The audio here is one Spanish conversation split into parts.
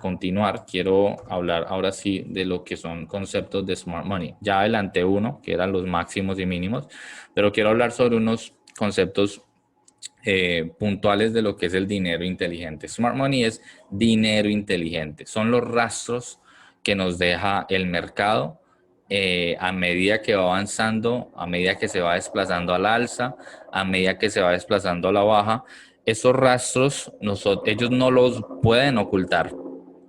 continuar, quiero hablar ahora sí de lo que son conceptos de Smart Money. Ya adelanté uno, que eran los máximos y mínimos, pero quiero hablar sobre unos conceptos puntuales de lo que es el dinero inteligente. Smart Money es dinero inteligente. Son los rastros que nos deja el mercado a medida que va avanzando, a medida que se va desplazando al alza, a medida que se va desplazando a la baja. Esos rastros ellos no los pueden ocultar.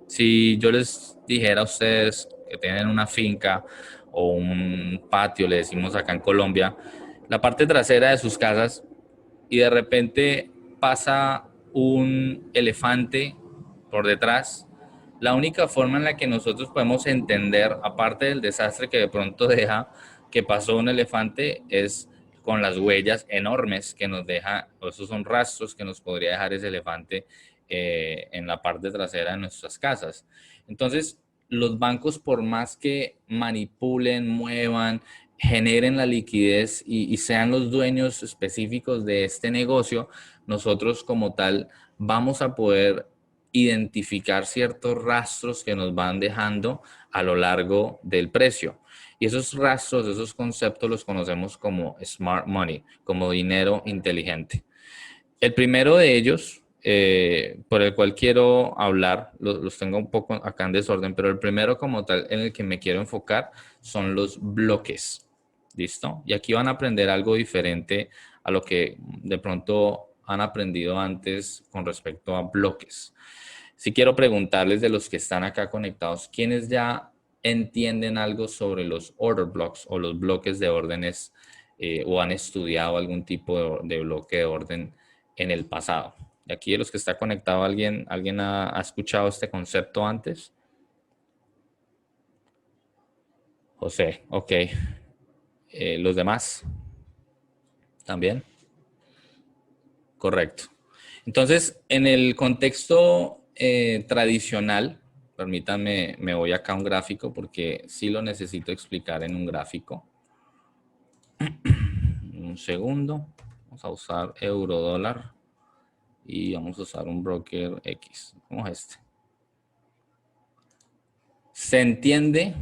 Si yo les dijera a ustedes que tienen una finca o un patio, le decimos acá en Colombia, la parte trasera de sus casas, y de repente pasa un elefante por detrás, la única forma en la que nosotros podemos entender, aparte del desastre que de pronto deja que pasó un elefante, es con las huellas enormes que nos deja, o esos son rastros que nos podría dejar ese elefante en la parte trasera de nuestras casas. Entonces, los bancos, por más que manipulen, muevan, generen la liquidez y sean los dueños específicos de este negocio, nosotros como tal vamos a poder identificar ciertos rastros que nos van dejando a lo largo del precio. Y esos rastros, esos conceptos los conocemos como Smart Money, como dinero inteligente. El primero de ellos, por el cual quiero hablar, los tengo un poco acá en desorden, pero el primero como tal en el que me quiero enfocar son los bloques. ¿Listo? Y aquí van a aprender algo diferente a lo que de pronto han aprendido antes con respecto a bloques. Si quiero preguntarles de los que están acá conectados, ¿quiénes ya entienden algo sobre los order blocks o los bloques de órdenes o han estudiado algún tipo de bloque de orden en el pasado? De aquí de los que está conectado, ¿alguien ha escuchado este concepto antes? José, ok. ¿Los demás? ¿También? Correcto. Entonces, en el contexto tradicional, permítanme, me voy acá a un gráfico porque sí lo necesito explicar en un gráfico. Un segundo. Vamos a usar euro dólar y vamos a usar un broker X, como este. Se entiende,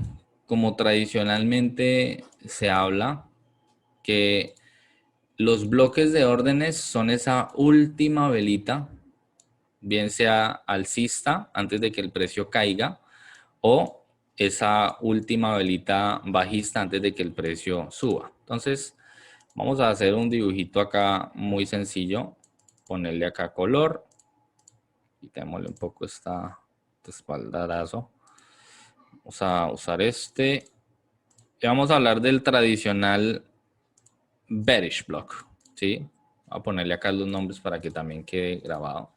como tradicionalmente se habla, que los bloques de órdenes son esa última velita, bien sea alcista antes de que el precio caiga o esa última velita bajista antes de que el precio suba. Entonces, vamos a hacer un dibujito acá muy sencillo, ponerle acá color, quitémosle un poco este espaldarazo. Vamos a usar este y vamos a hablar del tradicional bearish block, ¿sí? Voy a ponerle acá los nombres para que también quede grabado.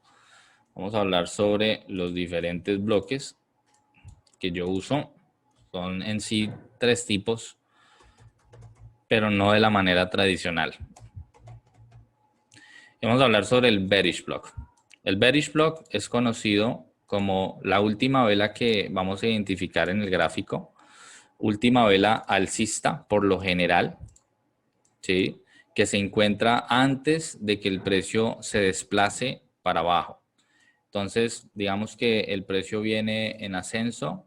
Vamos a hablar sobre los diferentes bloques que yo uso. Son en sí 3 tipos, pero no de la manera tradicional. Vamos a hablar sobre el bearish block. El bearish block es conocido como la última vela que vamos a identificar en el gráfico. Última vela alcista por lo general, ¿sí? Que se encuentra antes de que el precio se desplace para abajo. Entonces, digamos que el precio viene en ascenso,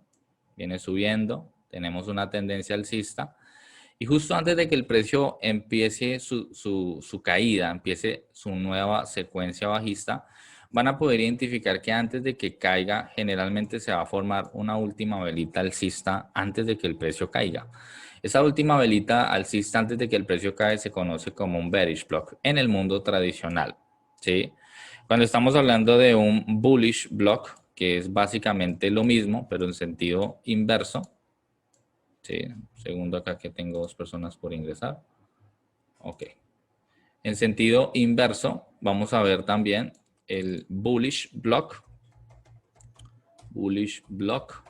viene subiendo, tenemos una tendencia alcista y justo antes de que el precio empiece su caída, empiece su nueva secuencia bajista, van a poder identificar que antes de que caiga, generalmente se va a formar una última velita alcista antes de que el precio caiga. Esa última velita alcista antes de que el precio caiga se conoce como un bearish block en el mundo tradicional, ¿sí? Cuando estamos hablando de un bullish block, que es básicamente lo mismo, pero en sentido inverso. Sí, segundo acá que tengo 2 personas por ingresar. Ok. En sentido inverso, vamos a ver también el bullish block. Bullish block.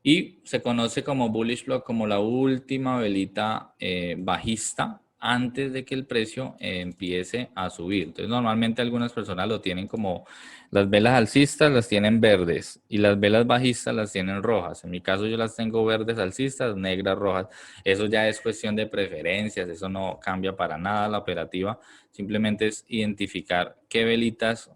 Y se conoce como bullish block como la última velita bajista antes de que el precio empiece a subir. Entonces, normalmente algunas personas lo tienen como las velas alcistas las tienen verdes y las velas bajistas las tienen rojas. En mi caso yo las tengo verdes alcistas, negras rojas. Eso ya es cuestión de preferencias, eso no cambia para nada la operativa. Simplemente es identificar qué velitas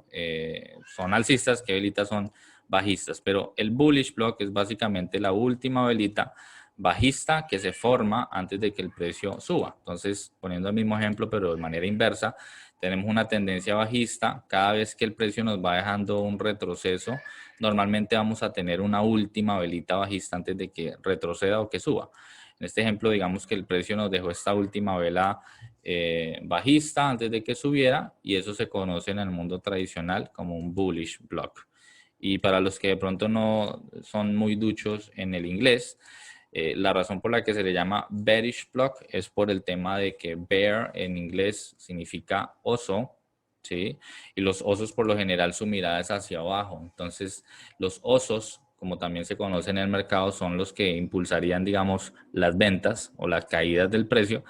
son alcistas, qué velitas son bajistas. Pero el bullish block es básicamente la última velita bajista que se forma antes de que el precio suba. Entonces, poniendo el mismo ejemplo, pero de manera inversa, tenemos una tendencia bajista. Cada vez que el precio nos va dejando un retroceso, normalmente vamos a tener una última velita bajista antes de que retroceda o que suba. En este ejemplo, digamos que el precio nos dejó esta última vela bajista antes de que subiera y eso se conoce en el mundo tradicional como un bullish block. Y para los que de pronto no son muy duchos en el inglés, la razón por la que se le llama bearish block es por el tema de que bear en inglés significa oso, ¿sí? Y los osos por lo general su mirada es hacia abajo. Entonces, los osos, como también se conoce en el mercado, son los que impulsarían, digamos, las ventas o las caídas del precio.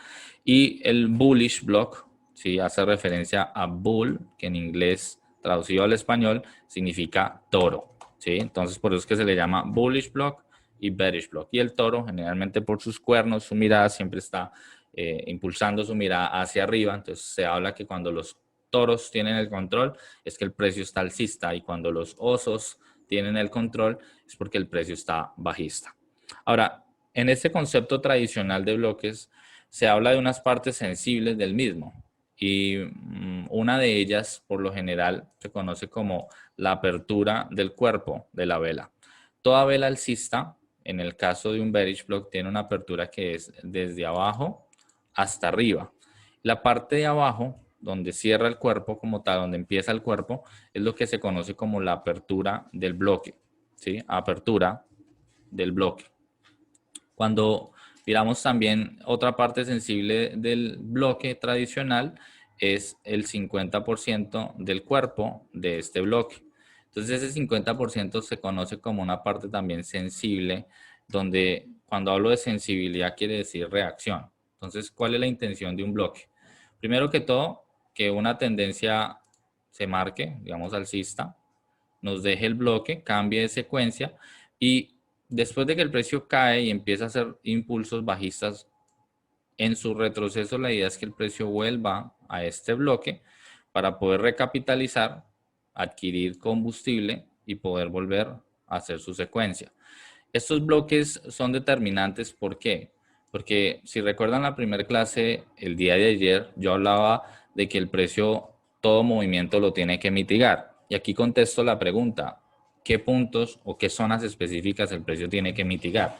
Y el bullish block, ¿sí? Hace referencia a bull, que en inglés traducido al español significa toro, ¿sí? Entonces, por eso es que se le llama bullish block y bearish block. Y el toro, generalmente por sus cuernos, su mirada siempre está impulsando su mirada hacia arriba. Entonces se habla que cuando los toros tienen el control es que el precio está alcista y cuando los osos tienen el control es porque el precio está bajista. Ahora, en este concepto tradicional de bloques se habla de unas partes sensibles del mismo y una de ellas por lo general se conoce como la apertura del cuerpo de la vela. Toda vela alcista, en el caso de un bearish block, tiene una apertura que es desde abajo hasta arriba. La parte de abajo, donde cierra el cuerpo como tal, donde empieza el cuerpo, es lo que se conoce como la apertura del bloque, ¿sí? Apertura del bloque. Cuando miramos también otra parte sensible del bloque tradicional, es el 50% del cuerpo de este bloque. Entonces ese 50% se conoce como una parte también sensible, donde cuando hablo de sensibilidad quiere decir reacción. Entonces, ¿cuál es la intención de un bloque? Primero que todo, que una tendencia se marque, digamos alcista, nos deje el bloque, cambie de secuencia y después de que el precio cae y empieza a hacer impulsos bajistas en su retroceso, la idea es que el precio vuelva a este bloque para poder recapitalizar, adquirir combustible y poder volver a hacer su secuencia. Estos bloques son determinantes, ¿por qué? Porque si recuerdan la primera clase, el día de ayer, yo hablaba de que el precio, todo movimiento lo tiene que mitigar. Y aquí contesto la pregunta, ¿qué puntos o qué zonas específicas el precio tiene que mitigar?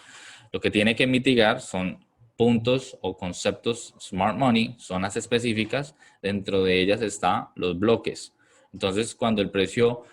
Lo que tiene que mitigar son puntos o conceptos smart money, zonas específicas, dentro de ellas están los bloques. Entonces, cuando el precio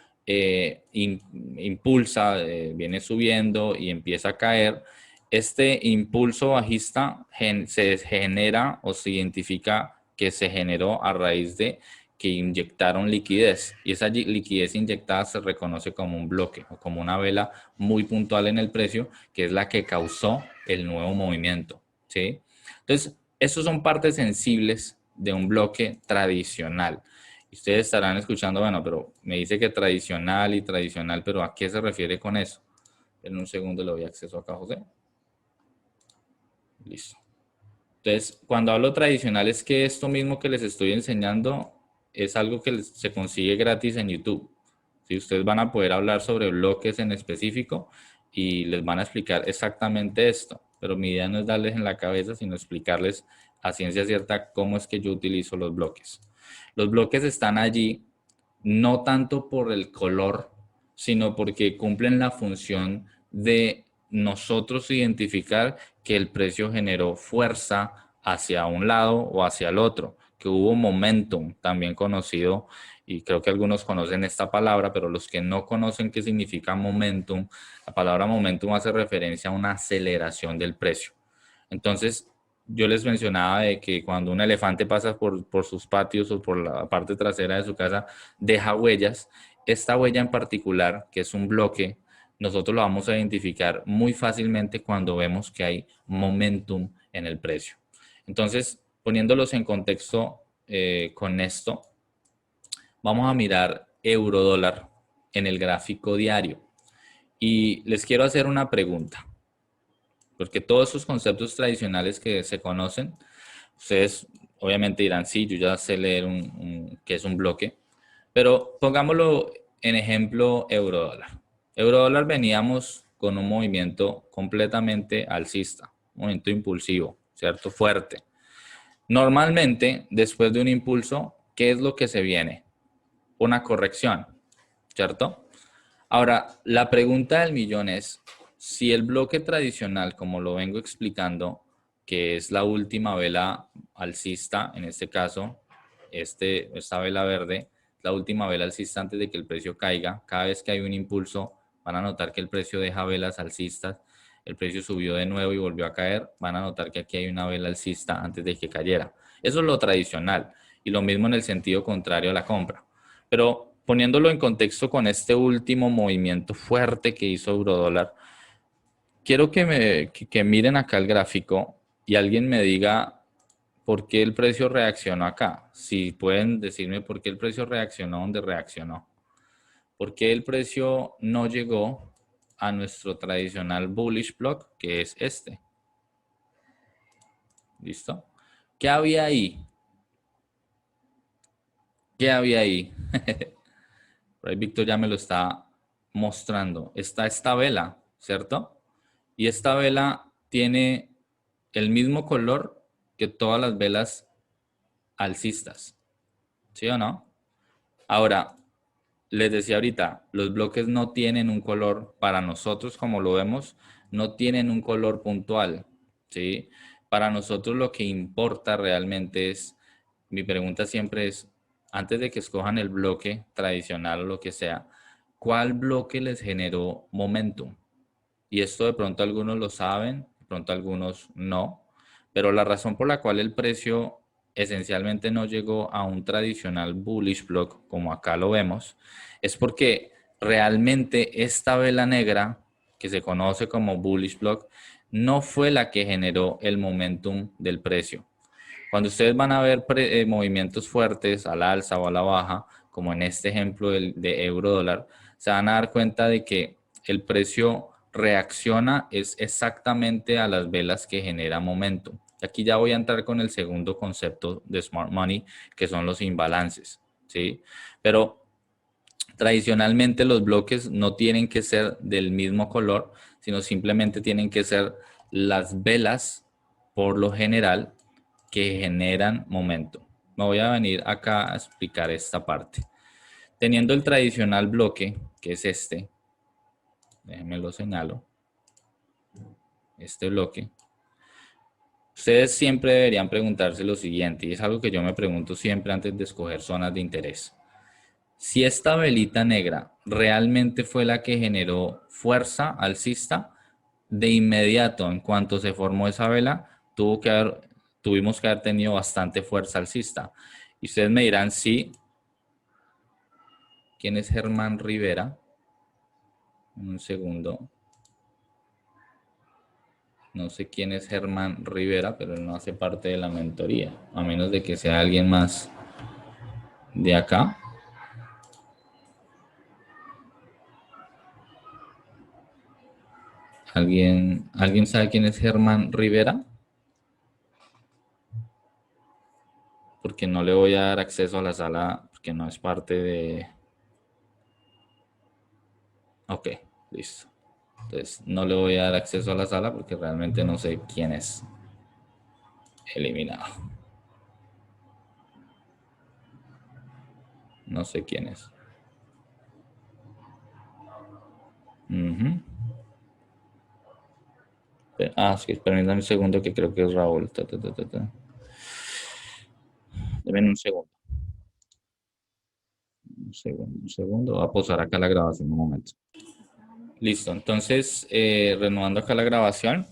impulsa, viene subiendo y empieza a caer, este impulso bajista se genera o se identifica que se generó a raíz de que inyectaron liquidez y esa liquidez inyectada se reconoce como un bloque o como una vela muy puntual en el precio que es la que causó el nuevo movimiento, ¿sí? Entonces, estos son partes sensibles de un bloque tradicional. Y ustedes estarán escuchando, bueno, pero me dice que tradicional y tradicional, pero ¿a qué se refiere con eso? En un segundo le doy acceso acá, José. Listo. Entonces, cuando hablo tradicional es que esto mismo que les estoy enseñando es algo que se consigue gratis en YouTube. ¿Sí? Ustedes van a poder hablar sobre bloques en específico y les van a explicar exactamente esto. Pero mi idea no es darles en la cabeza, sino explicarles a ciencia cierta cómo es que yo utilizo los bloques. Los bloques están allí no tanto por el color, sino porque cumplen la función de nosotros identificar que el precio generó fuerza hacia un lado o hacia el otro, que hubo momentum, también conocido, y creo que algunos conocen esta palabra, pero los que no conocen qué significa momentum, la palabra momentum hace referencia a una aceleración del precio. Entonces, yo les mencionaba de que cuando un elefante pasa por sus patios o por la parte trasera de su casa, deja huellas. Esta huella en particular, que es un bloque, nosotros lo vamos a identificar muy fácilmente cuando vemos que hay momentum en el precio. Entonces, poniéndolos en contexto con esto, vamos a mirar euro dólar en el gráfico diario. Y les quiero hacer una pregunta, porque todos esos conceptos tradicionales que se conocen, ustedes obviamente dirán, sí, yo ya sé leer qué es un bloque, pero pongámoslo en ejemplo euro-dólar. Euro-dólar veníamos con un movimiento completamente alcista, un movimiento impulsivo, ¿cierto? Fuerte. Normalmente, después de un impulso, ¿qué es lo que se viene? Una corrección, ¿cierto? Ahora, la pregunta del millón es, si el bloque tradicional, como lo vengo explicando, que es la última vela alcista, en este caso, esta vela verde, la última vela alcista antes de que el precio caiga, cada vez que hay un impulso, van a notar que el precio deja velas alcistas, el precio subió de nuevo y volvió a caer, van a notar que aquí hay una vela alcista antes de que cayera. Eso es lo tradicional, y lo mismo en el sentido contrario a la compra. Pero poniéndolo en contexto con este último movimiento fuerte que hizo Eurodólar, quiero que miren acá el gráfico y alguien me diga por qué el precio reaccionó acá. Si pueden decirme por qué el precio reaccionó donde reaccionó. ¿Por qué el precio no llegó a nuestro tradicional bullish block, que es este? ¿Listo? ¿Qué había ahí? ¿Qué había ahí? Por ahí Víctor ya me lo está mostrando. Está esta vela, ¿cierto? Y esta vela tiene el mismo color que todas las velas alcistas. ¿Sí o no? Ahora, les decía ahorita, los bloques no tienen un color, para nosotros como lo vemos, no tienen un color puntual. ¿Sí? Para nosotros lo que importa realmente es, mi pregunta siempre es, antes de que escojan el bloque tradicional o lo que sea, ¿cuál bloque les generó momentum? Y esto de pronto algunos lo saben, de pronto algunos no, pero la razón por la cual el precio esencialmente no llegó a un tradicional bullish block, como acá lo vemos, es porque realmente esta vela negra, que se conoce como bullish block, no fue la que generó el momentum del precio. Cuando ustedes van a ver movimientos fuertes al alza o a la baja, como en este ejemplo de euro dólar, se van a dar cuenta de que el precio reacciona es exactamente a las velas que genera momento. Y aquí ya voy a entrar con el segundo concepto de Smart Money, que son los imbalances, ¿sí? Pero tradicionalmente los bloques no tienen que ser del mismo color, sino simplemente tienen que ser las velas, por lo general, que generan momento. Me voy a venir acá a explicar esta parte. Teniendo el tradicional bloque, que es este, déjenme lo señalo, este bloque, ustedes siempre deberían preguntarse lo siguiente, y es algo que yo me pregunto siempre antes de escoger zonas de interés. Si esta velita negra realmente fue la que generó fuerza alcista, de inmediato, en cuanto se formó esa vela, tuvimos que haber tenido bastante fuerza alcista. Y ustedes me dirán, sí, ¿quién es Germán Rivera? Un segundo. No sé quién es Germán Rivera, pero él no hace parte de la mentoría, a menos de que sea alguien más de acá. ¿Alguien sabe quién es Germán Rivera? Porque no le voy a dar acceso a la sala, porque no es parte de... Ok, listo. Entonces no le voy a dar acceso a la sala porque realmente no sé quién es eliminado. No sé quién es. Es que permítanme un segundo que creo que es Raúl. Denme un segundo. Un segundo. Voy a pausar acá la grabación un momento. Listo. Entonces, renovando acá la grabación.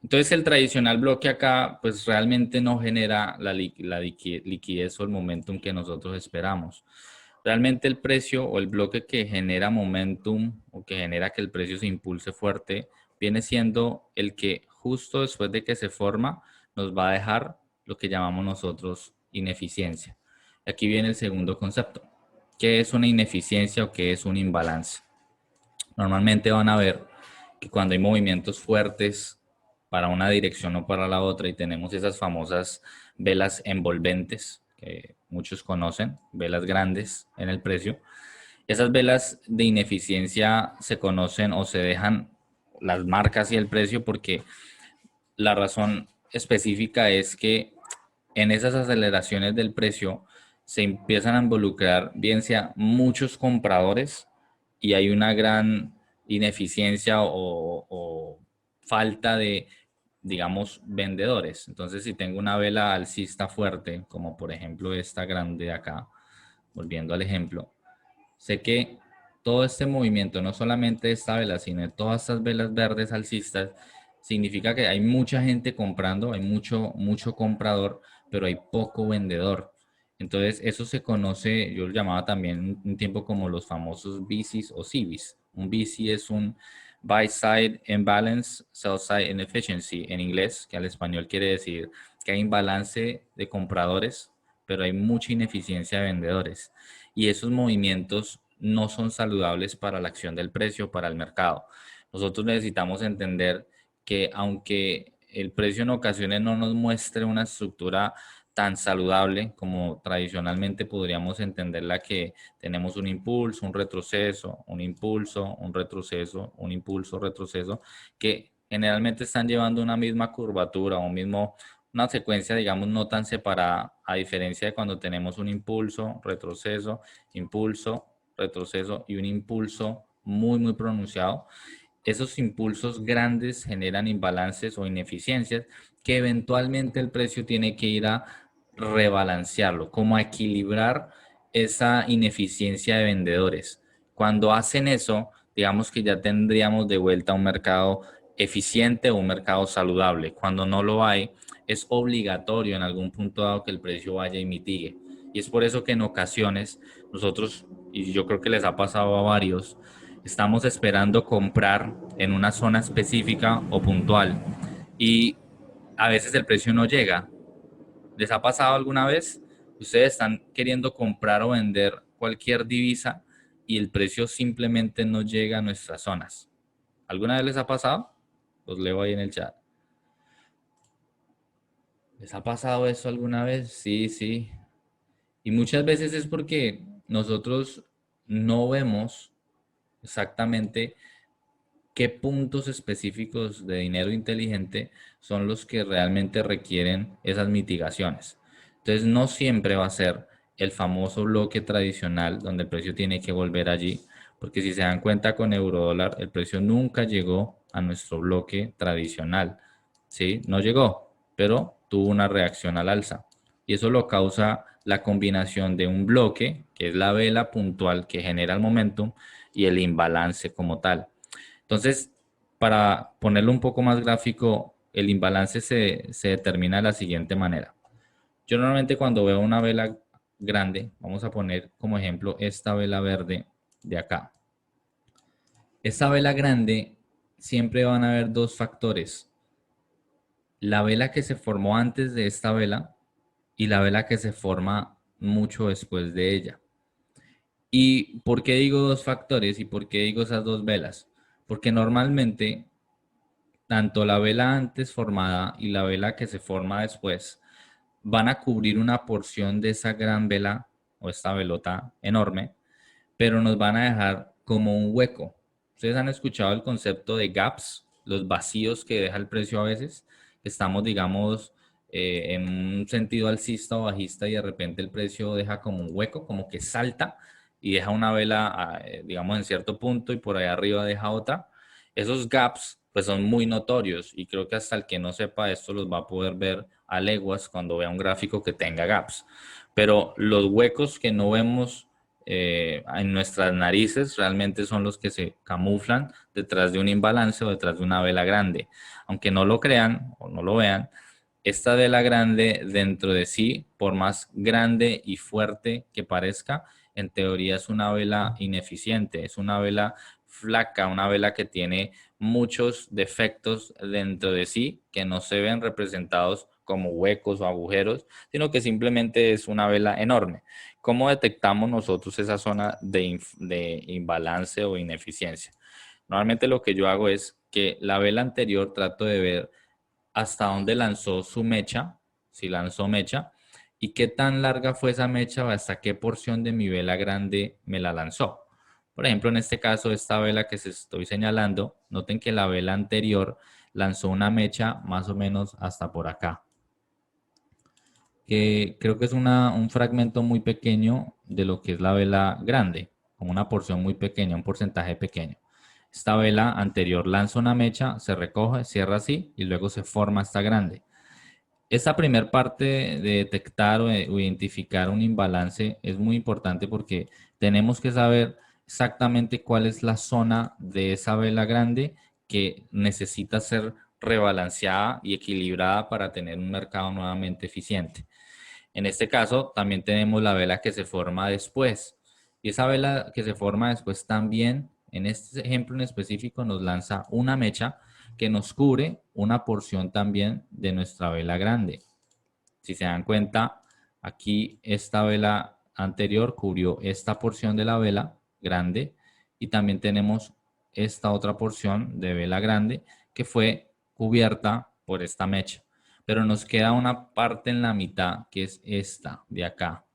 Entonces, el tradicional bloque acá, pues realmente no genera la liquidez o el momentum que nosotros esperamos. Realmente el precio o el bloque que genera momentum o que genera que el precio se impulse fuerte, viene siendo el que justo después de que se forma, nos va a dejar lo que llamamos nosotros ineficiencia. Aquí viene el segundo concepto. ¿Qué es una ineficiencia o qué es un imbalance? Normalmente van a ver que cuando hay movimientos fuertes para una dirección o para la otra y tenemos esas famosas velas envolventes que muchos conocen, velas grandes en el precio, esas velas de ineficiencia se conocen o se dejan las marcas y el precio porque la razón específica es que en esas aceleraciones del precio se empiezan a involucrar bien sea muchos compradores y hay una gran ineficiencia o falta de, digamos, vendedores. Entonces, si tengo una vela alcista fuerte, como por ejemplo esta grande de acá, volviendo al ejemplo, sé que todo este movimiento, no solamente esta vela, sino todas estas velas verdes alcistas, significa que hay mucha gente comprando, hay mucho comprador, pero hay poco vendedor. Entonces, eso se conoce, yo lo llamaba también un tiempo como los famosos BISIs o CIBIs. Un BISI es un Buy Side Imbalance, Sell Side Inefficiency en inglés, que al español quiere decir que hay imbalance de compradores, pero hay mucha ineficiencia de vendedores. Y esos movimientos no son saludables para la acción del precio, para el mercado. Nosotros necesitamos entender que aunque el precio en ocasiones no nos muestre una estructura tan saludable como tradicionalmente podríamos entenderla, que tenemos un impulso, un retroceso, un impulso, un retroceso, un impulso, retroceso, que generalmente están llevando una misma curvatura, una secuencia, digamos, no tan separada, a diferencia de cuando tenemos un impulso, retroceso, impulso, retroceso y un impulso muy pronunciado. Esos impulsos grandes generan imbalances o ineficiencias que eventualmente el precio tiene que ir a rebalancearlo, como a equilibrar esa ineficiencia de vendedores. Cuando hacen eso, digamos que ya tendríamos de vuelta un mercado eficiente o un mercado saludable. Cuando no lo hay, es obligatorio en algún punto dado que el precio vaya y mitigue. Y es por eso que en ocasiones nosotros, y yo creo que les ha pasado a varios, estamos esperando comprar en una zona específica o puntual y a veces el precio no llega. ¿Les ha pasado alguna vez? Ustedes están queriendo comprar o vender cualquier divisa y el precio simplemente no llega a nuestras zonas. ¿Alguna vez les ha pasado? Los leo ahí en el chat. ¿Les ha pasado eso alguna vez? Sí, sí. Y muchas veces es porque nosotros no vemos exactamente qué puntos específicos de dinero inteligente son los que realmente requieren esas mitigaciones. Entonces, no siempre va a ser el famoso bloque tradicional donde el precio tiene que volver allí, porque si se dan cuenta con eurodólar, el precio nunca llegó a nuestro bloque tradicional. ¿Sí? No llegó, pero tuvo una reacción al alza. Y eso lo causa la combinación de un bloque, que es la vela puntual que genera el momentum, y el imbalance como tal. Entonces, para ponerlo un poco más gráfico, el imbalance se determina de la siguiente manera. Yo normalmente cuando veo una vela grande, vamos a poner como ejemplo esta vela verde de acá. Esta vela grande siempre van a haber dos factores. La vela que se formó antes de esta vela y la vela que se forma mucho después de ella. ¿Y por qué digo dos factores y por qué digo esas dos velas? Porque normalmente tanto la vela antes formada y la vela que se forma después van a cubrir una porción de esa gran vela o esta velota enorme, pero nos van a dejar como un hueco. Ustedes han escuchado el concepto de gaps, los vacíos que deja el precio a veces. Estamos, digamos, en un sentido alcista o bajista y de repente el precio deja como un hueco, como que salta y deja una vela, digamos, en cierto punto y por ahí arriba deja otra. Esos gaps pues son muy notorios y creo que hasta el que no sepa esto los va a poder ver a leguas cuando vea un gráfico que tenga gaps. Pero los huecos que no vemos en nuestras narices realmente son los que se camuflan detrás de un imbalance o detrás de una vela grande. Aunque no lo crean o no lo vean, esta vela grande dentro de sí, por más grande y fuerte que parezca, en teoría es una vela ineficiente, es una vela flaca, una vela que tiene muchos defectos dentro de sí que no se ven representados como huecos o agujeros, sino que simplemente es una vela enorme. ¿Cómo detectamos nosotros esa zona de imbalance o ineficiencia? Normalmente lo que yo hago es que la vela anterior trato de ver hasta dónde lanzó su mecha, si lanzó mecha, y qué tan larga fue esa mecha o hasta qué porción de mi vela grande me la lanzó. Por ejemplo, en este caso, esta vela que se estoy señalando, noten que la vela anterior lanzó una mecha más o menos hasta por acá. Que creo que es un fragmento muy pequeño de lo que es la vela grande, como una porción muy pequeña, un porcentaje pequeño. Esta vela anterior lanza una mecha, se recoge, cierra así y luego se forma esta grande. Esta primer parte de detectar o identificar un imbalance es muy importante porque tenemos que saber exactamente cuál es la zona de esa vela grande que necesita ser rebalanceada y equilibrada para tener un mercado nuevamente eficiente. En este caso, también tenemos la vela que se forma después. Y esa vela que se forma después también, en este ejemplo en específico, nos lanza una mecha que nos cubre una porción también de nuestra vela grande. Si se dan cuenta, aquí esta vela anterior cubrió esta porción de la vela grande y también tenemos esta otra porción de vela grande que fue cubierta por esta mecha. Pero nos queda una parte en la mitad que es esta de acá.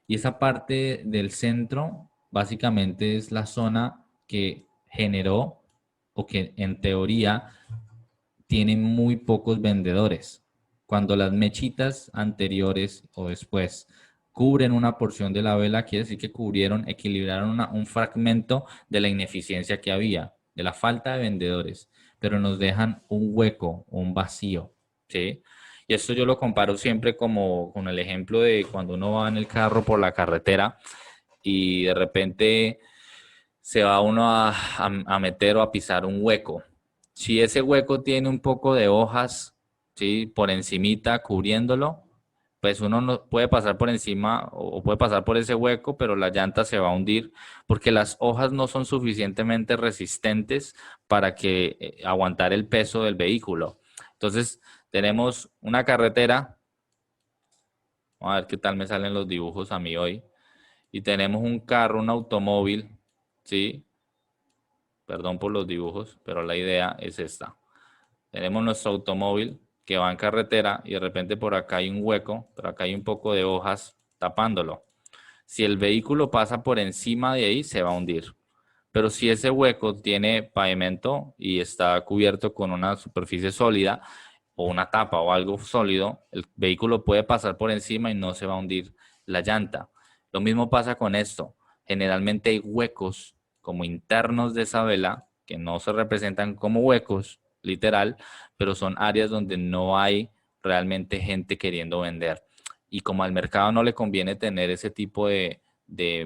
Y esa parte del centro básicamente es la zona que generó o que en teoría tienen muy pocos vendedores. Cuando las mechitas anteriores o después cubren una porción de la vela, quiere decir que cubrieron, equilibraron un fragmento de la ineficiencia que había, de la falta de vendedores, pero nos dejan un hueco, un vacío, ¿sí? Y esto yo lo comparo siempre como con el ejemplo de cuando uno va en el carro por la carretera y de repente se va uno a meter o a pisar un hueco. Si ese hueco tiene un poco de hojas, ¿sí? Por encimita cubriéndolo, pues uno no puede pasar por encima o puede pasar por ese hueco, pero la llanta se va a hundir porque las hojas no son suficientemente resistentes para que aguantar el peso del vehículo. Entonces, tenemos una carretera, vamos a ver qué tal me salen los dibujos a mí hoy, y tenemos un carro, un automóvil, ¿sí? Perdón por los dibujos, pero la idea es esta. Tenemos nuestro automóvil que va en carretera y de repente por acá hay un hueco, pero acá hay un poco de hojas tapándolo. Si el vehículo pasa por encima de ahí, se va a hundir. Pero si ese hueco tiene pavimento y está cubierto con una superficie sólida o una tapa o algo sólido, el vehículo puede pasar por encima y no se va a hundir la llanta. Lo mismo pasa con esto. Generalmente hay huecos como internos de esa vela que no se representan como huecos, literal, pero son áreas donde no hay realmente gente queriendo vender. Y como al mercado no le conviene tener ese tipo de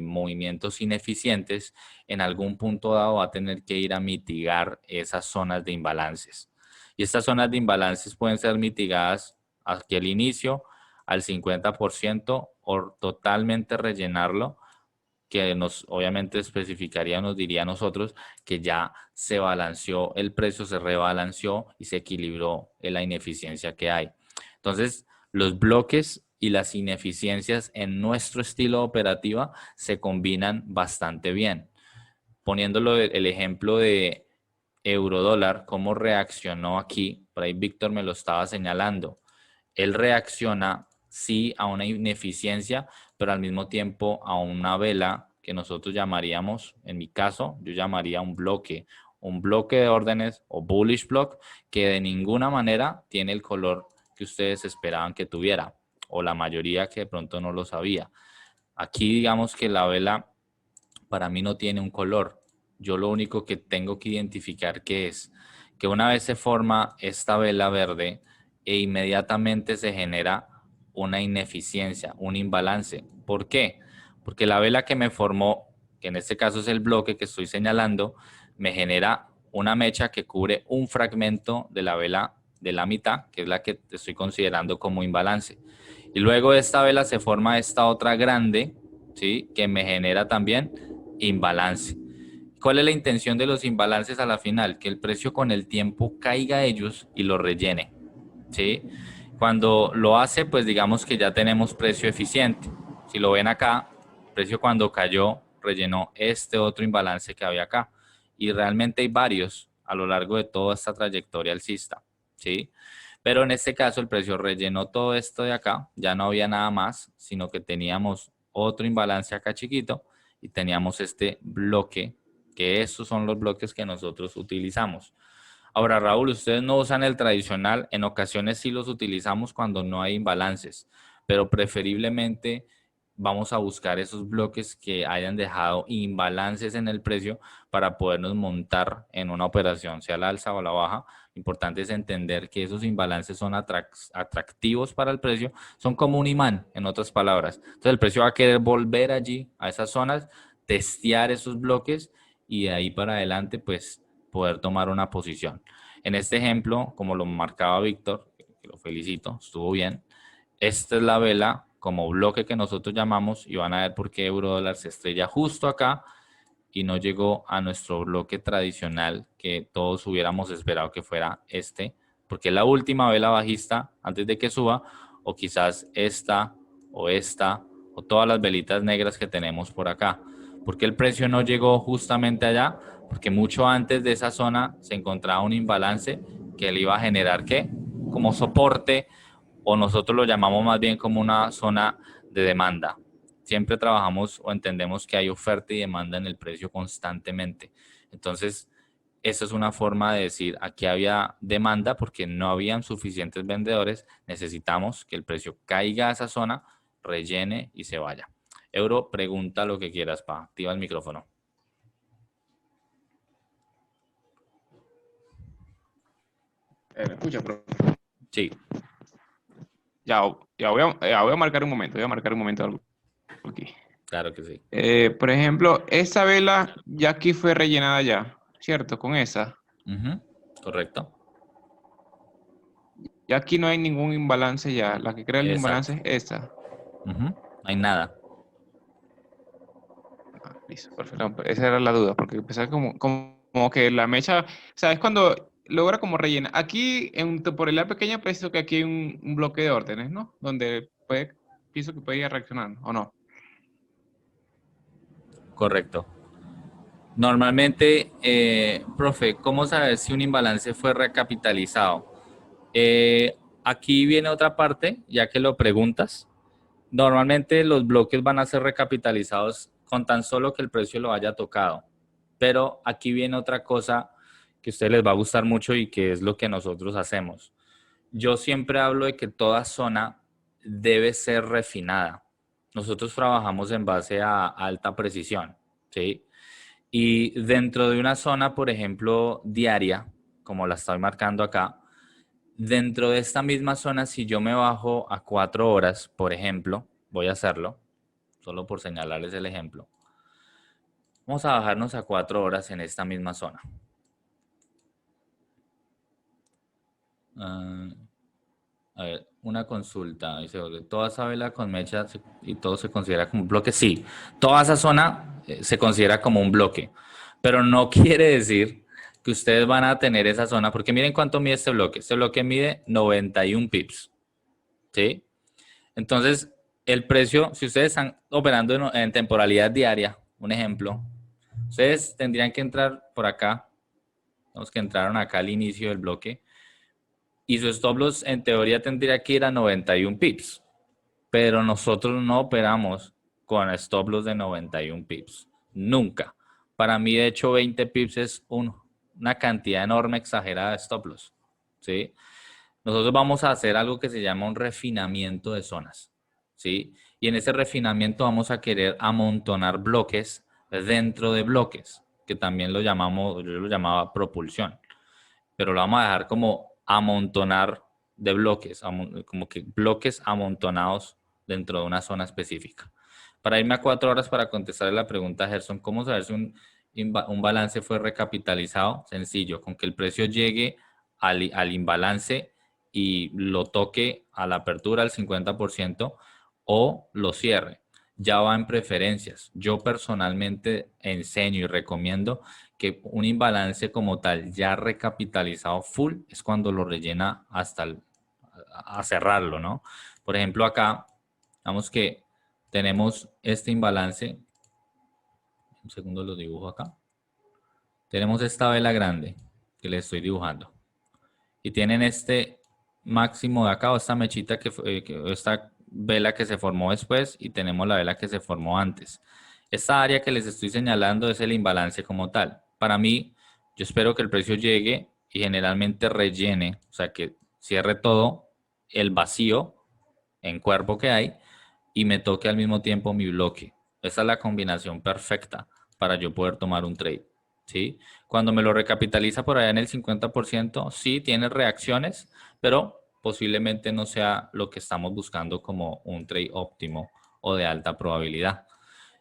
movimientos ineficientes, en algún punto dado va a tener que ir a mitigar esas zonas de imbalances. Y estas zonas de imbalances pueden ser mitigadas aquí al inicio, al 50% o totalmente rellenarlo, que nos obviamente especificaría, nos diría a nosotros que ya se balanceó el precio, se rebalanceó y se equilibró en la ineficiencia que hay. Entonces, los bloques y las ineficiencias en nuestro estilo operativo se combinan bastante bien. Poniéndolo el ejemplo de eurodólar, cómo reaccionó aquí, por ahí Víctor me lo estaba señalando. Él reacciona sí a una ineficiencia, pero al mismo tiempo a una vela que nosotros llamaríamos, en mi caso, yo llamaría un bloque de órdenes o bullish block que de ninguna manera tiene el color que ustedes esperaban que tuviera, o la mayoría que de pronto no lo sabía. Aquí digamos que la vela para mí no tiene un color. Yo lo único que tengo que identificar que es que una vez se forma esta vela verde e inmediatamente se genera una ineficiencia, un imbalance. ¿Por qué? Porque la vela que me formó, que en este caso es el bloque que estoy señalando, me genera una mecha que cubre un fragmento de la vela de la mitad, que es la que estoy considerando como imbalance. Y luego de esta vela se forma esta otra grande, ¿sí? Que me genera también imbalance. ¿Cuál es la intención de los imbalances a la final? Que el precio con el tiempo caiga a ellos y lo rellene, ¿sí? Cuando lo hace, pues digamos que ya tenemos precio eficiente. Si lo ven acá, el precio cuando cayó rellenó este otro imbalance que había acá. Y realmente hay varios a lo largo de toda esta trayectoria alcista, ¿sí? Pero en este caso el precio rellenó todo esto de acá, ya no había nada más, sino que teníamos otro imbalance acá chiquito y teníamos este bloque, que estos son los bloques que nosotros utilizamos. Ahora, Raúl, ustedes no usan el tradicional, en ocasiones sí los utilizamos cuando no hay imbalances, pero preferiblemente vamos a buscar esos bloques que hayan dejado imbalances en el precio para podernos montar en una operación, sea la alza o la baja. Importante es entender que esos imbalances son atractivos para el precio, son como un imán, en otras palabras. Entonces el precio va a querer volver allí, a esas zonas, testear esos bloques y de ahí para adelante, pues poder tomar una posición. En este ejemplo, como lo marcaba Víctor, que lo felicito, estuvo bien. Esta es la vela como bloque que nosotros llamamos y van a ver por qué euro dólar se estrella justo acá y no llegó a nuestro bloque tradicional que todos hubiéramos esperado que fuera este, porque es la última vela bajista antes de que suba, o quizás esta o todas las velitas negras que tenemos por acá. ¿Por qué el precio no llegó justamente allá? Porque mucho antes de esa zona se encontraba un imbalance que le iba a generar, ¿qué? Como soporte, o nosotros lo llamamos más bien como una zona de demanda. Siempre trabajamos o entendemos que hay oferta y demanda en el precio constantemente. Entonces, esa es una forma de decir, aquí había demanda porque no habían suficientes vendedores, necesitamos que el precio caiga a esa zona, rellene y se vaya. Euro, pregunta lo que quieras, pa. Activa el micrófono. ¿Me escucha, profe? Sí. Ya voy a marcar un momento, algo aquí. Claro que sí. Por ejemplo, esa vela ya aquí fue rellenada ya, ¿cierto? Con esa. Correcto. Ya aquí no hay ningún imbalance ya. La que crea el Exacto. imbalance es esa. No hay nada. Ah, listo, perfecto. No, esa era la duda, porque pensaba como que la mecha, ¿sabes? Cuando logra como rellena. Aquí, por el lado pequeña, pienso que aquí hay un bloque de órdenes, ¿no? Donde pienso que puede ir reaccionando, ¿o no? Correcto. Normalmente, profe, ¿cómo saber si un imbalance fue recapitalizado? Aquí viene otra parte, ya que lo preguntas. Normalmente los bloques van a ser recapitalizados con tan solo que el precio lo haya tocado. Pero aquí viene otra cosa que a ustedes les va a gustar mucho y que es lo que nosotros hacemos. Yo siempre hablo de que toda zona debe ser refinada. Nosotros trabajamos en base a alta precisión, ¿sí? Y dentro de una zona, por ejemplo, diaria, como la estoy marcando acá, dentro de esta misma zona, si yo me bajo a 4 horas, por ejemplo, voy a hacerlo, solo por señalarles el ejemplo. Vamos a bajarnos a 4 horas en esta misma zona. A ver, una consulta. Dice, ¿toda esa vela con mecha y todo se considera como un bloque? Sí, toda esa zona se considera como un bloque, pero no quiere decir que ustedes van a tener esa zona, porque miren cuánto mide este bloque. Este bloque mide 91 pips, ¿sí? Entonces, el precio, si ustedes están operando en temporalidad diaria, un ejemplo, ustedes tendrían que entrar por acá, los que entraron acá al inicio del bloque, y su stop loss en teoría tendría que ir a 91 pips, pero nosotros no operamos con stop loss de 91 pips, nunca. Para mí, de hecho, 20 pips es una cantidad enorme, exagerada de stop loss, ¿sí? Nosotros vamos a hacer algo que se llama un refinamiento de zonas, ¿sí? Y en ese refinamiento vamos a querer amontonar bloques dentro de bloques, que también lo llamamos, yo lo llamaba propulsión, pero lo vamos a dejar como amontonar de bloques, como que bloques amontonados dentro de una zona específica. Para irme a 4 horas para contestar la pregunta a Gerson, ¿cómo saber si un balance fue recapitalizado? Sencillo, con que el precio llegue al imbalance y lo toque a la apertura al 50% o lo cierre. Ya va en preferencias. Yo personalmente enseño y recomiendo que un imbalance como tal ya recapitalizado full es cuando lo rellena a cerrarlo, ¿no? Por ejemplo, acá, vamos que tenemos este imbalance. Un segundo lo dibujo acá. Tenemos esta vela grande que le estoy dibujando. Y tienen este máximo de acá, o esta mechita, esta vela que se formó después, y tenemos la vela que se formó antes. Esta área que les estoy señalando es el imbalance como tal. Para mí, yo espero que el precio llegue y generalmente rellene, o sea, que cierre todo el vacío en cuerpo que hay y me toque al mismo tiempo mi bloque. Esa es la combinación perfecta para yo poder tomar un trade, ¿sí? Cuando me lo recapitaliza por allá en el 50%, sí tiene reacciones, pero posiblemente no sea lo que estamos buscando como un trade óptimo o de alta probabilidad.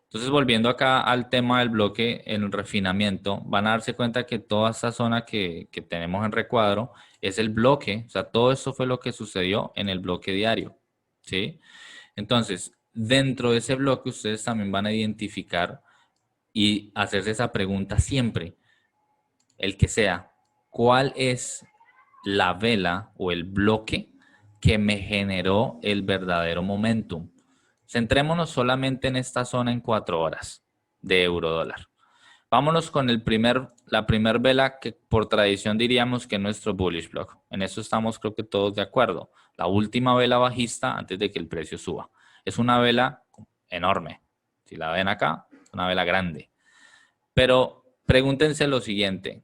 Entonces, volviendo acá al tema del bloque en el refinamiento, van a darse cuenta que toda esta zona que tenemos en recuadro es el bloque, o sea, todo esto fue lo que sucedió en el bloque diario, ¿sí? Entonces, dentro de ese bloque ustedes también van a identificar y hacerse esa pregunta siempre, el que sea, ¿cuál es la vela o el bloque que me generó el verdadero momentum? Centrémonos solamente en esta zona en 4 horas de euro dólar. Vámonos con la primer vela que por tradición diríamos que es nuestro bullish block. En eso estamos creo que todos de acuerdo. La última vela bajista antes de que el precio suba. Es una vela enorme. Si la ven acá, es una vela grande. Pero pregúntense lo siguiente.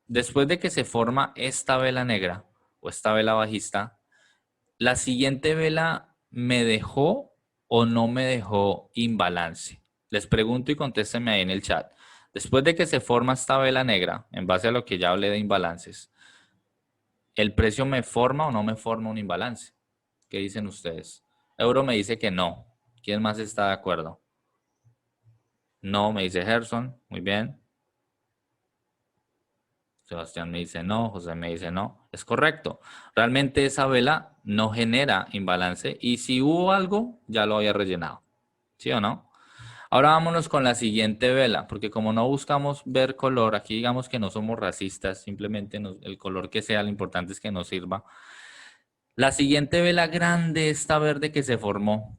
Después de que se forma esta vela negra o esta vela bajista, ¿la siguiente vela me dejó o no me dejó imbalance? Les pregunto y contéstenme ahí en el chat. Después de que se forma esta vela negra, en base a lo que ya hablé de imbalances, ¿el precio me forma o no me forma un imbalance? ¿Qué dicen ustedes? Euro me dice que no. ¿Quién más está de acuerdo? No, me dice Gerson. Muy bien. Sebastián me dice no, José me dice no. Es correcto. Realmente esa vela no genera imbalance y si hubo algo, ya lo había rellenado. ¿Sí o no? Ahora vámonos con la siguiente vela, porque como no buscamos ver color, aquí digamos que no somos racistas, simplemente el color que sea, lo importante es que nos sirva. La siguiente vela grande, esta verde que se formó,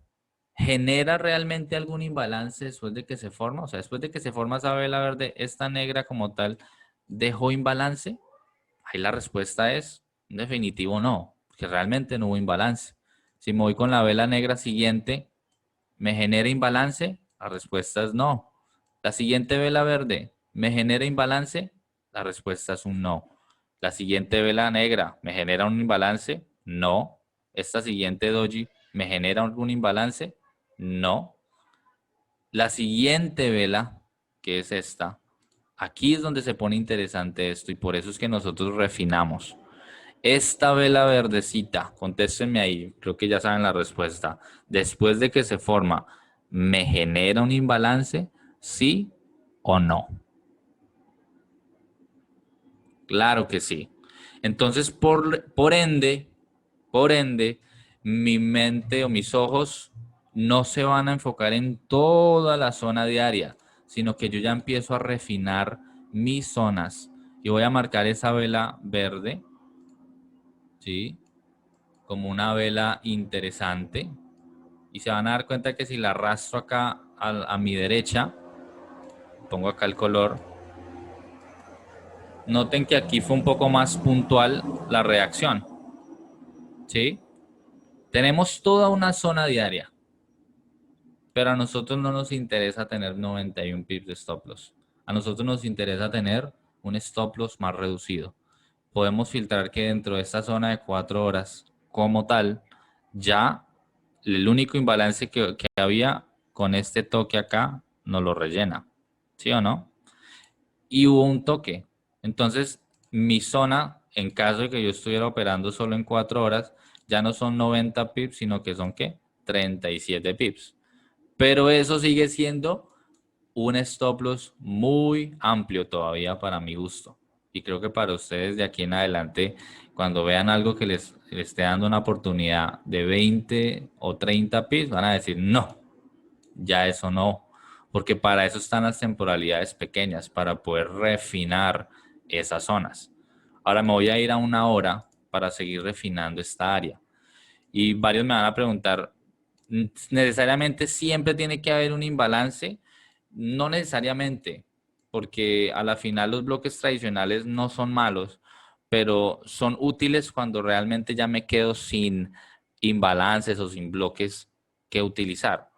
¿genera realmente algún imbalance después de que se forma? O sea, después de que se forma esa vela verde, esta negra como tal, ¿dejó imbalance? Ahí la respuesta es definitivo no, porque realmente no hubo imbalance. Si me voy con la vela negra siguiente, ¿me genera imbalance? La respuesta es no. La siguiente vela verde, ¿me genera imbalance? La respuesta es un no. La siguiente vela negra, ¿me genera un imbalance? No. Esta siguiente doji, ¿me genera algún imbalance? No. La siguiente vela, que es esta, aquí es donde se pone interesante esto y por eso es que nosotros refinamos. Esta vela verdecita, contéstenme ahí, creo que ya saben la respuesta. Después de que se forma, ¿me genera un imbalance? ¿Sí o no? Claro que sí. Entonces, por ende, mi mente o mis ojos no se van a enfocar en toda la zona diaria, sino que yo ya empiezo a refinar mis zonas y voy a marcar esa vela verde, ¿sí? Como una vela interesante. Y se van a dar cuenta que si la arrastro acá a mi derecha, pongo acá el color, noten que aquí fue un poco más puntual la reacción, ¿sí? Tenemos toda una zona diaria, pero a nosotros no nos interesa tener 91 pips de stop loss. A nosotros nos interesa tener un stop loss más reducido. Podemos filtrar que dentro de esta zona de 4 horas, como tal, ya el único imbalance que había con este toque acá no lo rellena. ¿Sí o no? Y hubo un toque. Entonces, mi zona, en caso de que yo estuviera operando solo en 4 horas, ya no son 90 pips, sino que son ¿qué? 37 pips. Pero eso sigue siendo un stop loss muy amplio todavía para mi gusto. Y creo que para ustedes de aquí en adelante, cuando vean algo que les esté dando una oportunidad de 20 o 30 pips, van a decir, no, ya eso no. Porque para eso están las temporalidades pequeñas, para poder refinar esas zonas. Ahora me voy a ir a una hora para seguir refinando esta área. Y varios me van a preguntar, ¿necesariamente siempre tiene que haber un imbalance? No necesariamente, porque a la final los bloques tradicionales no son malos, pero son útiles cuando realmente ya me quedo sin imbalances o sin bloques que utilizar.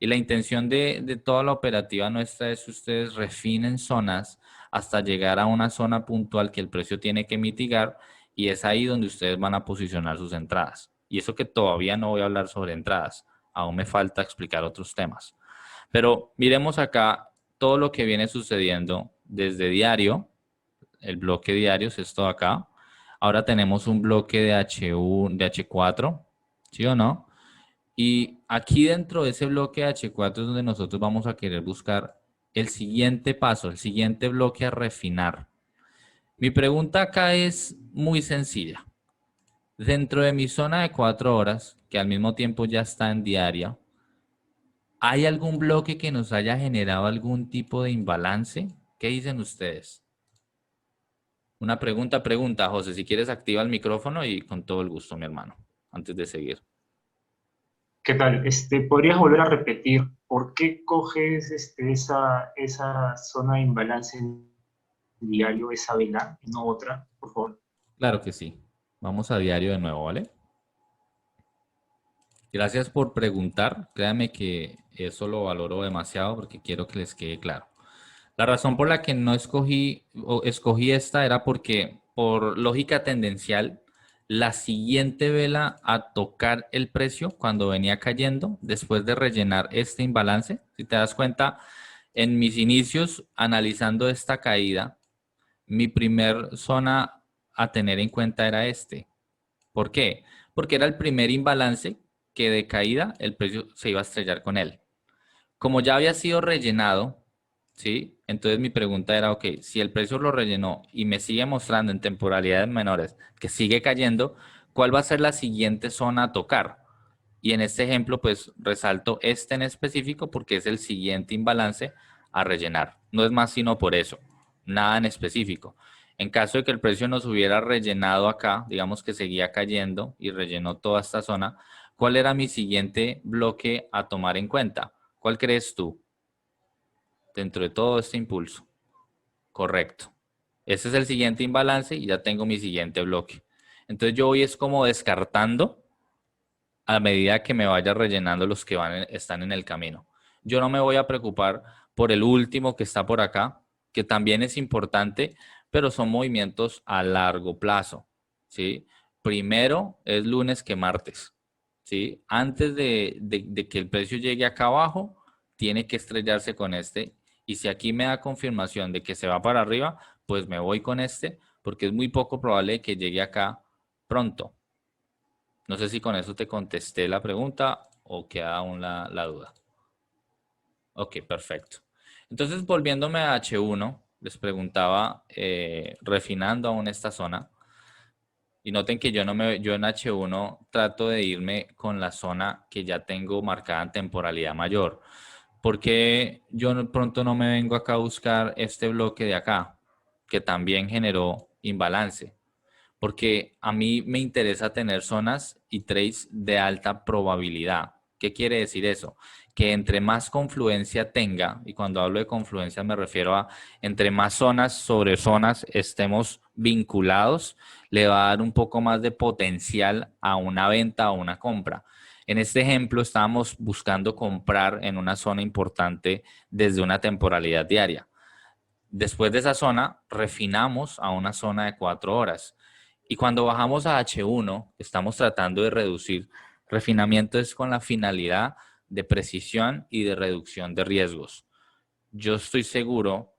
Y la intención de toda la operativa nuestra es que ustedes refinen zonas hasta llegar a una zona puntual que el precio tiene que mitigar y es ahí donde ustedes van a posicionar sus entradas. Y eso que todavía no voy a hablar sobre entradas, aún me falta explicar otros temas. Pero miremos acá todo lo que viene sucediendo desde diario, el bloque diario es esto de acá. Ahora tenemos un bloque de H1, de H4, ¿sí o no? Y aquí dentro de ese bloque H4 es donde nosotros vamos a querer buscar el siguiente paso, el siguiente bloque a refinar. Mi pregunta acá es muy sencilla. Dentro de mi zona de 4 horas, que al mismo tiempo ya está en diaria, ¿hay algún bloque que nos haya generado algún tipo de imbalance? ¿Qué dicen ustedes? Una pregunta, José. Si quieres, activa el micrófono y con todo el gusto, mi hermano, antes de seguir. ¿Qué tal? ¿Podrías volver a repetir por qué coges esa zona de imbalance en diario, esa vela, y no otra, por favor? Claro que sí. Vamos a diario de nuevo, ¿vale? Gracias por preguntar. Créanme que eso lo valoro demasiado porque quiero que les quede claro. La razón por la que no escogí o escogí esta era porque por lógica tendencial, la siguiente vela a tocar el precio cuando venía cayendo, después de rellenar este imbalance, si te das cuenta, en mis inicios analizando esta caída, mi primer zona a tener en cuenta era este. ¿Por qué? Porque era el primer imbalance que de caída el precio se iba a estrellar con él. Como ya había sido rellenado, ¿sí? Entonces mi pregunta era, ok, si el precio lo rellenó y me sigue mostrando en temporalidades menores que sigue cayendo, ¿cuál va a ser la siguiente zona a tocar? Y en este ejemplo, pues resalto este en específico porque es el siguiente imbalance a rellenar. No es más sino por eso, nada en específico. En caso de que el precio nos hubiera rellenado acá, digamos que seguía cayendo y rellenó toda esta zona, ¿cuál era mi siguiente bloque a tomar en cuenta? ¿Cuál crees tú dentro de todo este impulso? Correcto. Ese es el siguiente imbalance y ya tengo mi siguiente bloque. Entonces yo voy es como descartando a medida que me vaya rellenando los que están en el camino. Yo no me voy a preocupar por el último que está por acá, que también es importante, pero son movimientos a largo plazo, ¿sí? Primero es lunes que martes, ¿sí? Antes de que el precio llegue acá abajo, tiene que estrellarse con este. Y si aquí me da confirmación de que se va para arriba, pues me voy con este, porque es muy poco probable que llegue acá pronto. No sé si con eso te contesté la pregunta o queda aún la duda. Ok, perfecto. Entonces, volviéndome a H1, les preguntaba, refinando aún esta zona, y noten que yo en H1 trato de irme con la zona que ya tengo marcada en temporalidad mayor. Porque pronto no me vengo acá a buscar este bloque de acá, que también generó imbalance? Porque a mí me interesa tener zonas y trades de alta probabilidad. ¿Qué quiere decir eso? Que entre más confluencia tenga, y cuando hablo de confluencia me refiero a entre más zonas sobre zonas estemos vinculados, le va a dar un poco más de potencial a una venta o una compra. En este ejemplo, estábamos buscando comprar en una zona importante desde una temporalidad diaria. Después de esa zona, refinamos a una zona de 4 horas. Y cuando bajamos a H1, estamos tratando de reducir. Refinamiento es con la finalidad de precisión y de reducción de riesgos. Yo estoy seguro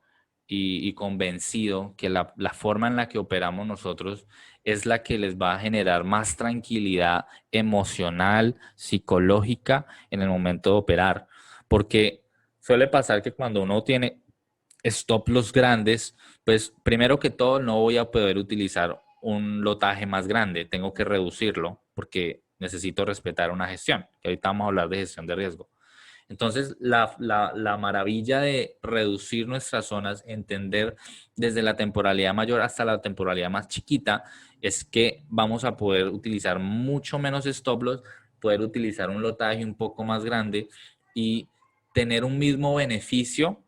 y convencido que la forma en la que operamos nosotros es la que les va a generar más tranquilidad emocional, psicológica en el momento de operar. Porque suele pasar que cuando uno tiene stop loss grandes, pues primero que todo no voy a poder utilizar un lotaje más grande, tengo que reducirlo porque necesito respetar una gestión, que ahorita vamos a hablar de gestión de riesgo. Entonces, la maravilla de reducir nuestras zonas, entender desde la temporalidad mayor hasta la temporalidad más chiquita, es que vamos a poder utilizar mucho menos stop loss, poder utilizar un lotaje un poco más grande y tener un mismo beneficio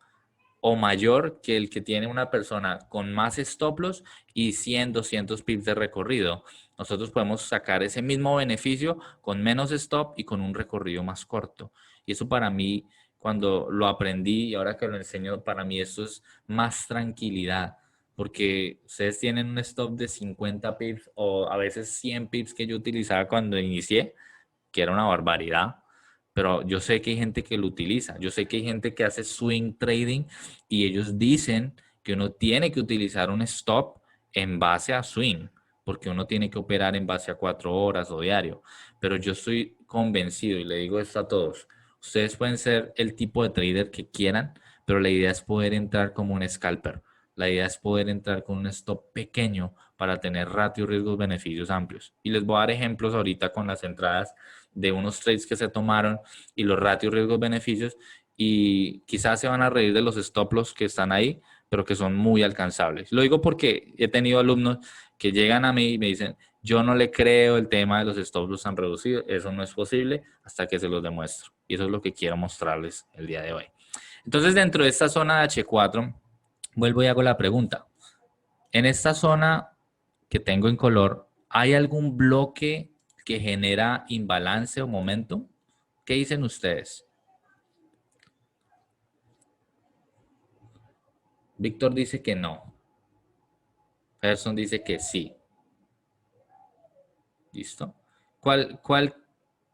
o mayor que el que tiene una persona con más stop loss y 100, 200 pips de recorrido. Nosotros podemos sacar ese mismo beneficio con menos stop y con un recorrido más corto. Y eso para mí, cuando lo aprendí y ahora que lo enseño, para mí esto es más tranquilidad. Porque ustedes tienen un stop de 50 pips o a veces 100 pips que yo utilizaba cuando inicié, que era una barbaridad, pero yo sé que hay gente que lo utiliza. Yo sé que hay gente que hace swing trading y ellos dicen que uno tiene que utilizar un stop en base a swing, porque uno tiene que operar en base a 4 horas o diario. Pero yo estoy convencido y le digo esto a todos. Ustedes pueden ser el tipo de trader que quieran, pero la idea es poder entrar como un scalper. La idea es poder entrar con un stop pequeño para tener ratio riesgos beneficios amplios. Y les voy a dar ejemplos ahorita con las entradas de unos trades que se tomaron y los ratios riesgos beneficios, y quizás se van a reír de los stop loss que están ahí, pero que son muy alcanzables. Lo digo porque he tenido alumnos que llegan a mí y me dicen, yo no le creo el tema de los stop loss tan reducidos, eso no es posible hasta que se los demuestro. Y eso es lo que quiero mostrarles el día de hoy. Entonces, dentro de esta zona de H4, vuelvo y hago la pregunta. En esta zona que tengo en color, ¿hay algún bloque que genera imbalance o momento? ¿Qué dicen ustedes? Víctor dice que no. Gerson dice que sí. ¿Listo? ¿Cuál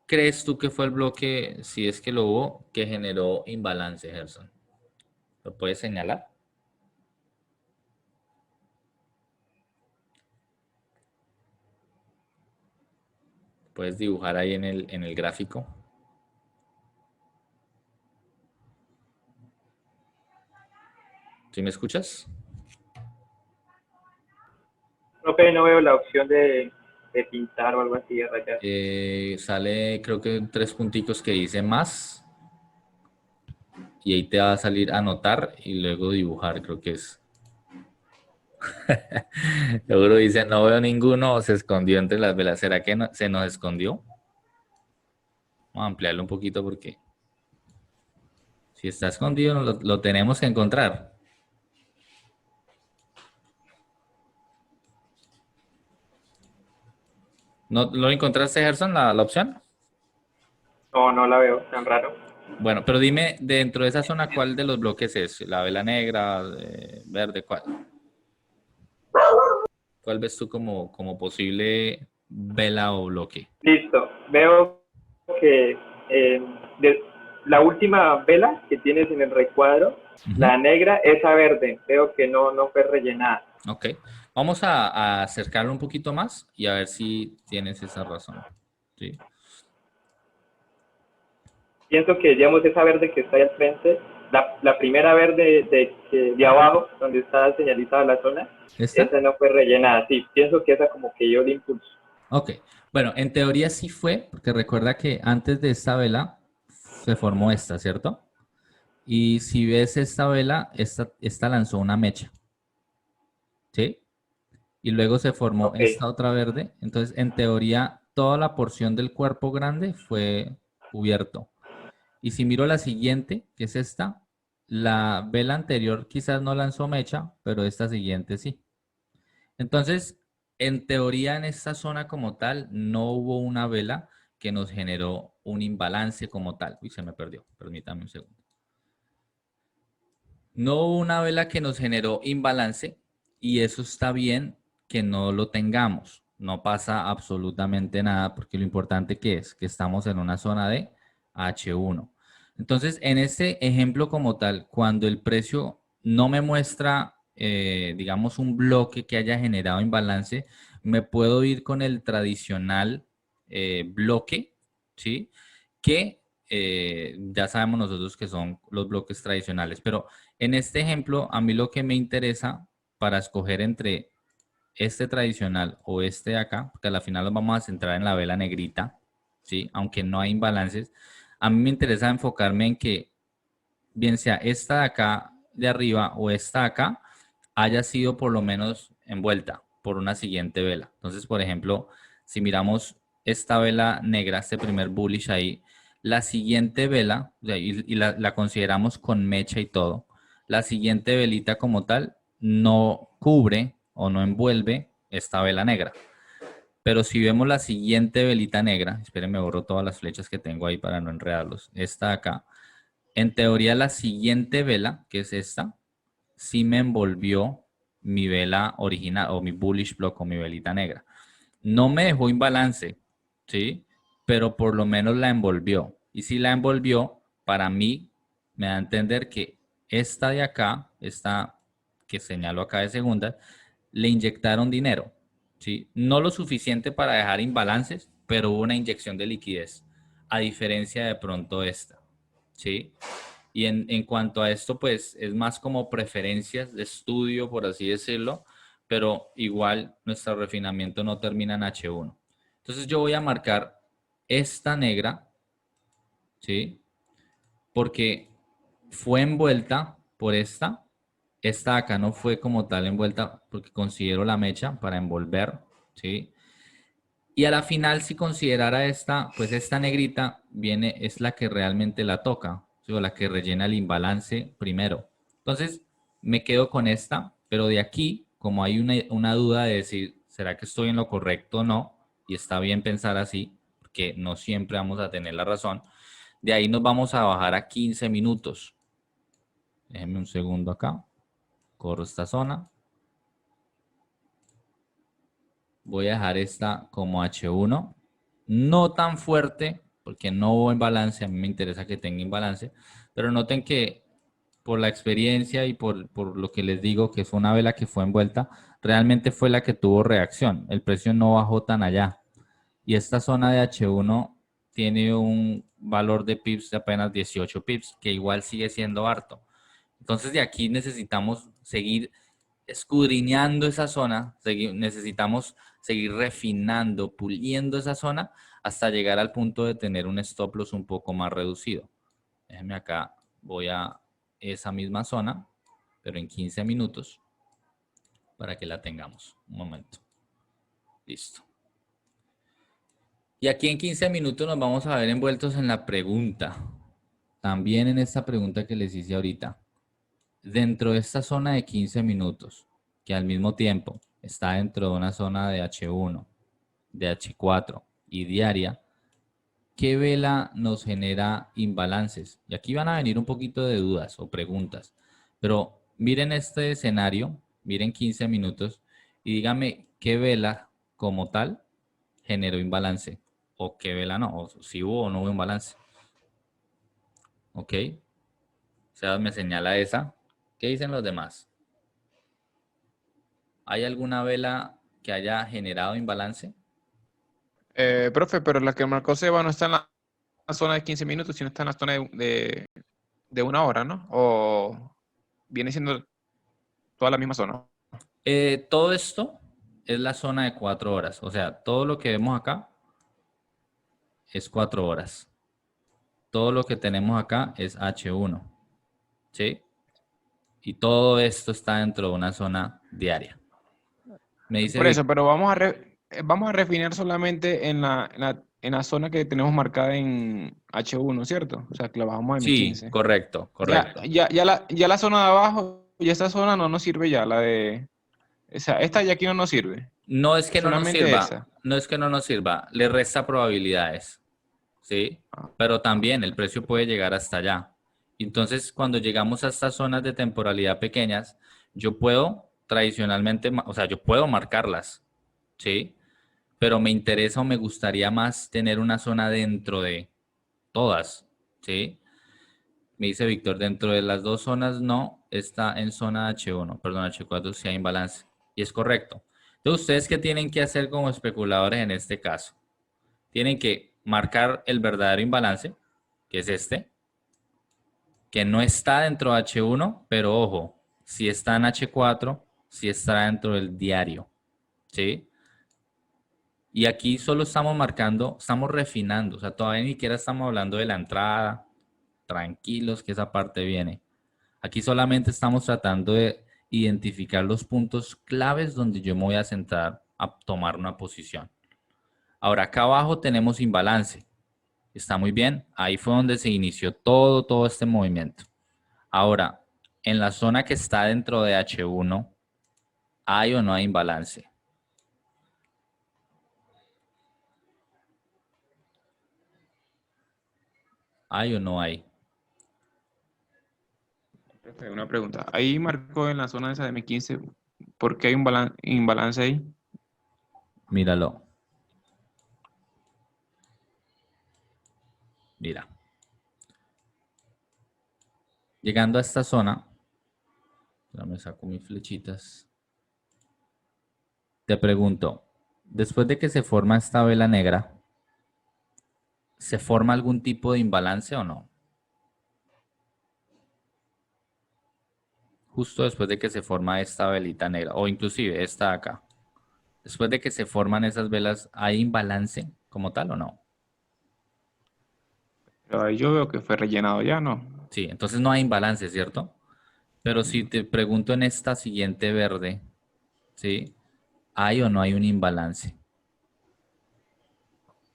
crees tú que fue el bloque, si es que lo hubo, que generó imbalance, Gerson? ¿Lo puedes señalar? ¿Puedes dibujar ahí en el gráfico? ¿Sí me escuchas? Profe, no veo la opción de pintar o algo así, de rayar. Sale, creo que 3 punticos que dice más. Y ahí te va a salir anotar y luego dibujar, creo que es. Seguro dice, no veo ninguno, se escondió entre las velas. ¿Será que se nos escondió? Vamos a ampliarlo un poquito porque si está escondido lo tenemos que encontrar. ¿No lo encontraste, Gerson, la opción? No, no la veo, tan raro. Bueno, pero dime, dentro de esa zona, ¿cuál de los bloques es? ¿La vela negra, verde, cuál? ¿Cuál ves tú como posible vela o bloque? Listo, veo que la última vela que tienes en el recuadro, la negra, esa verde, veo que no fue rellenada. Ok, vamos a acercarlo un poquito más y a ver si tienes esa razón. ¿Sí? Pienso que, digamos, esa verde que está ahí al frente, la primera verde de abajo, donde está señalizada la zona, esa no fue rellenada. Sí, pienso que esa como que dio el impulso. Ok, bueno, en teoría sí fue, porque recuerda que antes de esta vela se formó esta, ¿cierto? Y si ves esta vela, esta lanzó una mecha. ¿Sí? Y luego se formó esta otra verde. Entonces, en teoría, toda la porción del cuerpo grande fue cubierto. Y si miro la siguiente, que es esta, la vela anterior quizás no lanzó mecha, pero esta siguiente sí. Entonces, en teoría, en esta zona como tal, no hubo una vela que nos generó un imbalance como tal. Uy, se me perdió. Permítame un segundo. No hubo una vela que nos generó imbalance y eso está bien que no lo tengamos. No pasa absolutamente nada porque lo importante que es que estamos en una zona de H1. Entonces, en este ejemplo como tal, cuando el precio no me muestra, digamos, un bloque que haya generado imbalance, me puedo ir con el tradicional bloque, ¿sí? Que ya sabemos nosotros que son los bloques tradicionales. Pero en este ejemplo, a mí lo que me interesa para escoger entre este tradicional o este de acá, porque al final nos vamos a centrar en la vela negrita, ¿sí? Aunque no hay imbalances, a mí me interesa enfocarme en que, bien sea esta de acá de arriba o esta de acá, haya sido por lo menos envuelta por una siguiente vela. Entonces, por ejemplo, si miramos esta vela negra, este primer bullish ahí, la siguiente vela, o sea, y la consideramos con mecha y todo, la siguiente velita como tal no cubre o no envuelve esta vela negra. Pero si vemos la siguiente velita negra, espérenme, borro todas las flechas que tengo ahí para no enredarlos, esta de acá, en teoría la siguiente vela, que es esta, sí me envolvió mi vela original o mi bullish block o mi velita negra. No me dejó imbalance, ¿sí? Pero por lo menos la envolvió. Y si la envolvió, para mí me da a entender que esta de acá, esta que señalo acá de segunda, le inyectaron dinero, ¿sí? No lo suficiente para dejar imbalances, pero hubo una inyección de liquidez, a diferencia de pronto esta, ¿sí? Y en cuanto a esto, pues es más como preferencias de estudio, por así decirlo, pero igual nuestro refinamiento no termina en H1. Entonces yo voy a marcar esta negra, ¿sí? Porque fue envuelta por esta. Esta acá no fue como tal envuelta porque considero la mecha para envolver, ¿sí? Y a la final, si considerara esta, pues esta negrita viene, es la que realmente la toca, ¿sí? O la que rellena el imbalance primero. Entonces, me quedo con esta, pero de aquí, como hay una duda de decir, ¿será que estoy en lo correcto o no? Y está bien pensar así, porque no siempre vamos a tener la razón. De ahí nos vamos a bajar a 15 minutos. Déjenme un segundo acá. Corro esta zona. Voy a dejar esta como H1. No tan fuerte, porque no hubo imbalance. A mí me interesa que tenga imbalance. Pero noten que por la experiencia y por lo que les digo, que fue una vela que fue envuelta, realmente fue la que tuvo reacción. El precio no bajó tan allá. Y esta zona de H1 tiene un valor de pips de apenas 18 pips, que igual sigue siendo harto. Entonces de aquí necesitamos seguir escudriñando esa zona, necesitamos seguir refinando, puliendo esa zona hasta llegar al punto de tener un stop loss un poco más reducido. Déjenme acá, voy a esa misma zona, pero en 15 minutos para que la tengamos. Un momento. Listo. Y aquí en 15 minutos nos vamos a ver envueltos en la pregunta. También en esta pregunta que les hice ahorita. Dentro de esta zona de 15 minutos, que al mismo tiempo está dentro de una zona de H1, de H4 y diaria, ¿qué vela nos genera imbalances? Y aquí van a venir un poquito de dudas o preguntas, pero miren este escenario, miren 15 minutos y díganme qué vela como tal generó imbalance o qué vela no, o si hubo o no hubo imbalance. ¿Ok? O sea, me señala esa. ¿Qué dicen los demás? ¿Hay alguna vela que haya generado imbalance? Profe, pero la que marcó Seba no está en la zona de 15 minutos, sino está en la zona de una hora, ¿no? O viene siendo toda la misma zona. Todo esto es la zona de 4 horas. O sea, todo lo que vemos acá es 4 horas. Todo lo que tenemos acá es H1. ¿Sí? Y todo esto está dentro de una zona diaria. Me dice Por eso, pero vamos a refinar solamente en la zona que tenemos marcada en H1, ¿cierto? O sea, que la bajamos en Sí, 15. correcto, correcto. Ya la zona de abajo, ya esta zona no nos sirve ya, la de... O sea, esta ya aquí no nos sirve. No es que no nos Solamente sirva, esa. no es que no nos sirva, le resta probabilidades. ¿Sí? Ah, Pero también el precio puede llegar hasta allá. Entonces, cuando llegamos a estas zonas de temporalidad pequeñas, yo puedo tradicionalmente, o sea, yo puedo marcarlas, ¿sí? Pero me interesa o me gustaría más tener una zona dentro de todas, ¿sí? Me dice Víctor, dentro de las dos zonas no, está en zona H1, perdón, H4 si hay imbalance. Y es correcto. Entonces, ¿ustedes qué tienen que hacer como especuladores en este caso? Tienen que marcar el verdadero imbalance, que es este, que no está dentro de H1, pero ojo, si está en H4, si está dentro del diario, ¿sí? Y aquí solo estamos marcando, estamos refinando, o sea, todavía ni siquiera estamos hablando de la entrada. Tranquilos que esa parte viene. Aquí solamente estamos tratando de identificar los puntos claves donde yo me voy a centrar a tomar una posición. Ahora, acá abajo tenemos imbalance. Está muy bien. Ahí fue donde se inició todo este movimiento. Ahora, en la zona que está dentro de H1, ¿hay o no hay imbalance? ¿Hay o no hay? Una pregunta. Ahí marcó en la zona esa de M15, ¿por qué hay un imbalance ahí? Míralo. Mira. Llegando a esta zona, ya me saco mis flechitas. Te pregunto, después de que se forma esta vela negra, ¿se forma algún tipo de imbalance o no? Justo después de que se forma esta velita negra, o inclusive esta de acá. Después de que se forman esas velas, ¿hay imbalance como tal o no? Pero ahí yo veo que fue rellenado ya, ¿no? Sí, entonces no hay imbalance, ¿cierto? Pero si te pregunto en esta siguiente verde, ¿sí? ¿Hay o no hay un imbalance?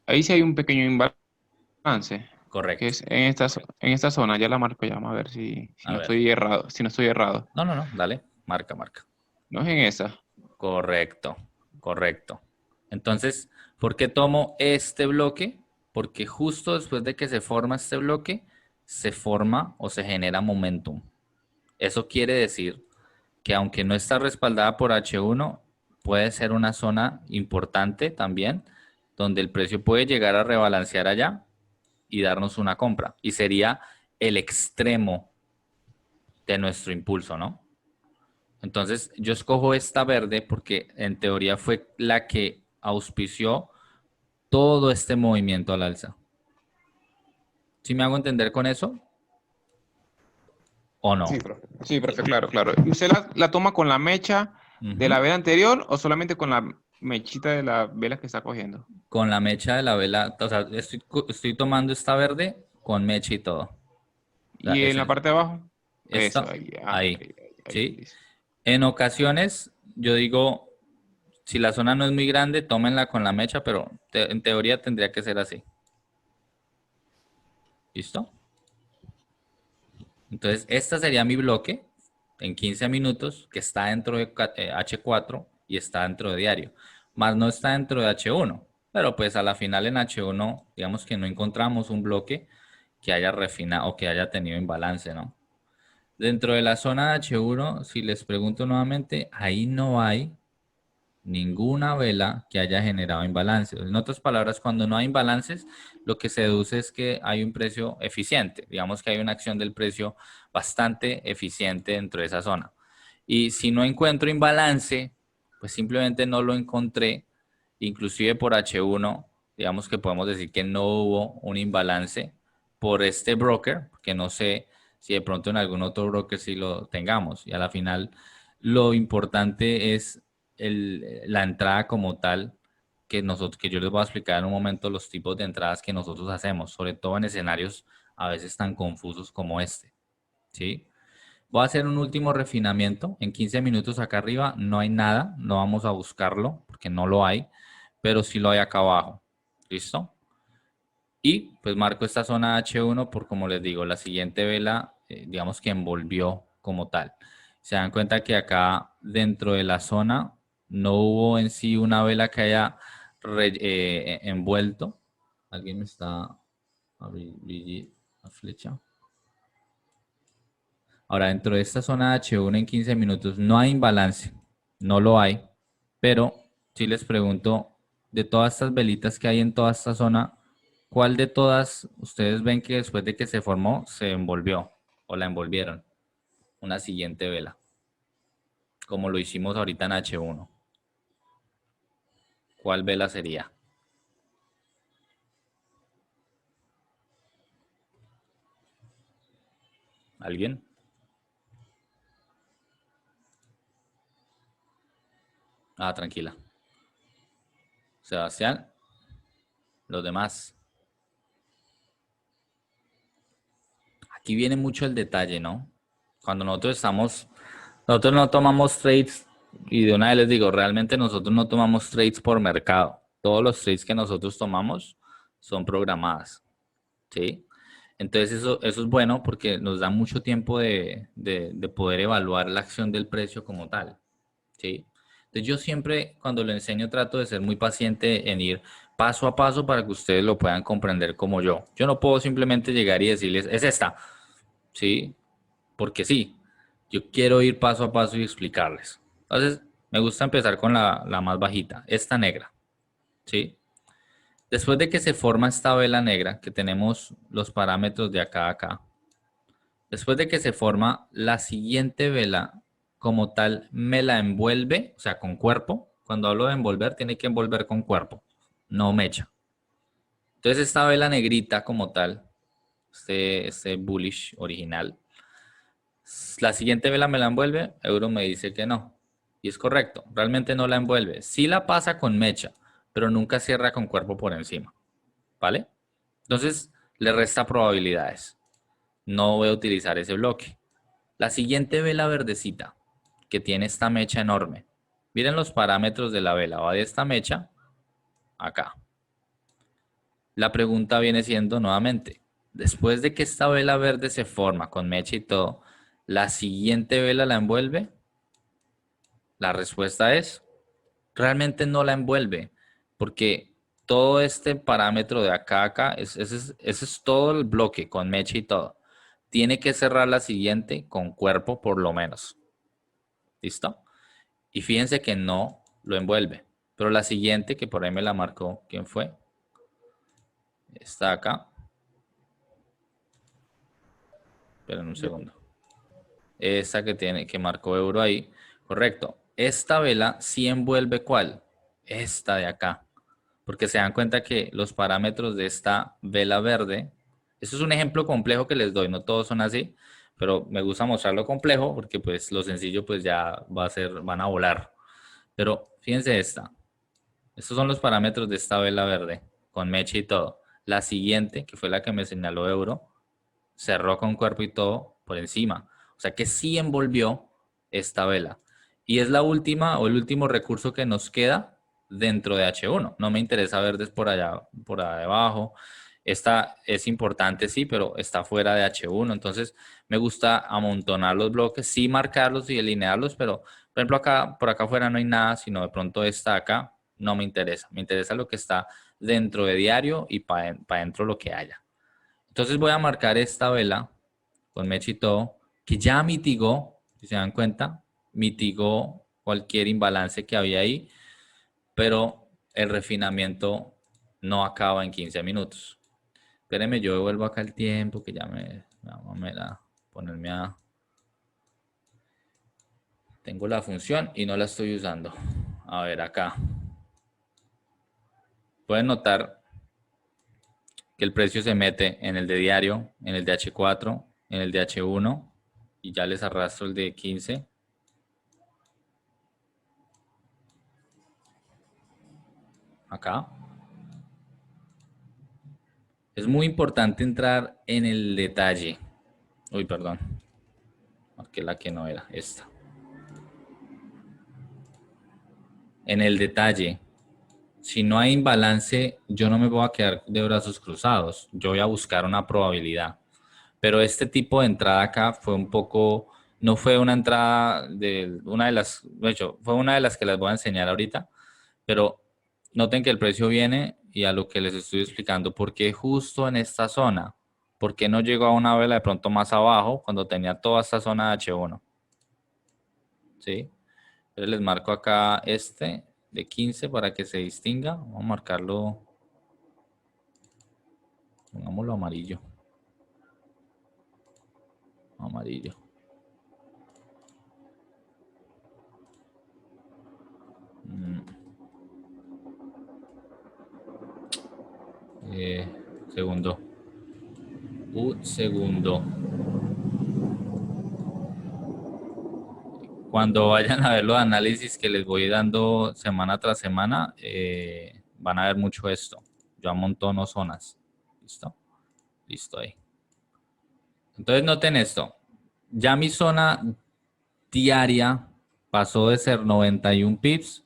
Ahí sí hay un pequeño imbalance, que Correcto. es en esta zona, ya la marco ya, vamos a ver si A no ver. estoy errado, si no estoy errado. No, no, no, dale, marca, marca. No es en esa. Correcto, correcto. Entonces, ¿por qué tomo este bloque? Porque justo después de que se forma este bloque, se forma o se genera momentum. Eso quiere decir que aunque no está respaldada por H1, puede ser una zona importante también, donde el precio puede llegar a rebalancear allá y darnos una compra. Y sería el extremo de nuestro impulso, ¿no? Entonces, yo escojo esta verde porque en teoría fue la que auspició todo este movimiento al alza. ¿Sí me hago entender con eso o no? Sí, profe, claro, claro. ¿Y usted la toma con la mecha de Ujú. la vela anterior o solamente con la mechita de la vela que está cogiendo? Con la mecha de la vela, o sea, estoy tomando esta verde con mecha y todo. O sea, ¿Y en la parte de abajo? Eso, esta, ahí, ahí, ahí, ¿sí? listo. En ocasiones, yo digo, si la zona no es muy grande, tómenla con la mecha, pero en teoría tendría que ser así. ¿Listo? Entonces, este sería mi bloque en 15 minutos que está dentro de H4 y está dentro de diario. Más no está dentro de H1. Pero pues a la final en H1, digamos que no encontramos un bloque que haya refinado o que haya tenido imbalance, ¿no? Dentro de la zona de H1, si les pregunto nuevamente, ahí no hay ninguna vela que haya generado imbalance. En otras palabras, cuando no hay imbalances, lo que se deduce es que hay un precio eficiente. Digamos que hay una acción del precio bastante eficiente dentro de esa zona. Y si no encuentro imbalance, pues simplemente no lo encontré. Inclusive por H1, digamos que podemos decir que no hubo un imbalance por este broker, que no sé si de pronto en algún otro broker sí lo tengamos. Y a la final, lo importante es la entrada como tal, que yo les voy a explicar en un momento los tipos de entradas que nosotros hacemos, sobre todo en escenarios a veces tan confusos como este, ¿sí? Voy a hacer un último refinamiento. En 15 minutos acá arriba no hay nada, no vamos a buscarlo porque no lo hay, pero sí lo hay acá abajo. ¿Listo? Y pues marco esta zona H1 por, como les digo, la siguiente vela, digamos que envolvió como tal. Se dan cuenta que acá dentro de la zona no hubo en sí una vela que haya envuelto. ¿Alguien me está abriendo la flecha? Ahora, dentro de esta zona H1 en 15 minutos no hay imbalance, no lo hay, pero si les pregunto, de todas estas velitas que hay en toda esta zona, ¿cuál de todas ustedes ven que después de que se formó se envolvió o la envolvieron? Una siguiente vela, como lo hicimos ahorita en H1. ¿Cuál vela sería? ¿Alguien? Ah, tranquila. Sebastián, los demás. Aquí viene mucho el detalle, ¿no? Cuando nosotros no tomamos trades, y de una vez les digo, realmente nosotros no tomamos trades por mercado. Todos los trades que nosotros tomamos son programadas, ¿sí? Entonces eso es bueno porque nos da mucho tiempo de poder evaluar la acción del precio como tal, ¿sí? Entonces yo siempre cuando lo enseño trato de ser muy paciente en ir paso a paso para que ustedes lo puedan comprender como yo. Yo no puedo simplemente llegar y decirles, es esta, ¿sí? Porque sí, yo quiero ir paso a paso y explicarles. Entonces me gusta empezar con la más bajita, esta negra, ¿sí? Después de que se forma esta vela negra, que tenemos los parámetros de acá a acá, después de que se forma la siguiente vela como tal, me la envuelve, o sea, con cuerpo. Cuando hablo de envolver, tiene que envolver con cuerpo, no mecha. Entonces esta vela negrita como tal, este bullish original, la siguiente vela me la envuelve, euro me dice que no. Y es correcto, realmente no la envuelve. Sí la pasa con mecha, pero nunca cierra con cuerpo por encima. ¿Vale? Entonces, le resta probabilidades. No voy a utilizar ese bloque. La siguiente vela verdecita, que tiene esta mecha enorme. Miren los parámetros de la vela. Va de esta mecha acá. La pregunta viene siendo nuevamente, después de que esta vela verde se forma con mecha y todo, ¿la siguiente vela la envuelve? La respuesta es, realmente no la envuelve, porque todo este parámetro de acá a acá, ese es todo el bloque con mecha y todo. Tiene que cerrar la siguiente con cuerpo por lo menos. ¿Listo? Y fíjense que no lo envuelve. Pero la siguiente, que por ahí me la marcó, ¿quién fue? Está acá. Esperen un segundo. Esta que marcó euro ahí. Correcto. Esta vela sí envuelve ¿cuál? Esta de acá. Porque se dan cuenta que los parámetros de esta vela verde, eso es un ejemplo complejo que les doy, no todos son así, pero me gusta mostrarlo complejo porque pues lo sencillo pues ya van a volar. Pero fíjense esta, estos son los parámetros de esta vela verde, con mecha y todo. La siguiente, que fue la que me señaló euro, cerró con cuerpo y todo por encima. O sea que sí envolvió esta vela. Y es la última o el último recurso que nos queda dentro de H1. No me interesa ver por allá debajo. Esta es importante, sí, pero está fuera de H1. Entonces me gusta amontonar los bloques, sí marcarlos y alinearlos, pero por ejemplo acá, por acá afuera no hay nada, sino de pronto esta acá no me interesa. Me interesa lo que está dentro de diario y para dentro lo que haya. Entonces voy a marcar esta vela con mecha y todo, que ya mitigó, si se dan cuenta, mitigó cualquier imbalance que había ahí, pero el refinamiento no acaba en 15 minutos. Espérenme, yo devuelvo acá el tiempo, que ya ponerme a... Tengo la función y no la estoy usando. A ver, acá. Pueden notar que el precio se mete en el de diario, en el de H4, en el de H1 y ya les arrastro el de 15. Acá. Es muy importante entrar en el detalle. Uy, perdón. Marqué la que no era, esta. En el detalle. Si no hay imbalance, yo no me voy a quedar de brazos cruzados. Yo voy a buscar una probabilidad. Pero este tipo de entrada acá fue un poco, no fue una entrada de de hecho, fue una de las que les voy a enseñar ahorita, pero noten que el precio viene y a lo que les estoy explicando, ¿por qué justo en esta zona? ¿Por qué no llegó a una vela de pronto más abajo cuando tenía toda esta zona de H1? ¿Sí? Entonces les marco acá este de 15 para que se distinga. Vamos a marcarlo, pongámoslo amarillo. Amarillo. Segundo. Un segundo. Cuando vayan a ver los análisis que les voy dando semana tras semana, van a ver mucho esto. Yo amontono zonas. ¿Listo? Listo ahí. Entonces noten esto. Ya mi zona diaria pasó de ser 91 pips,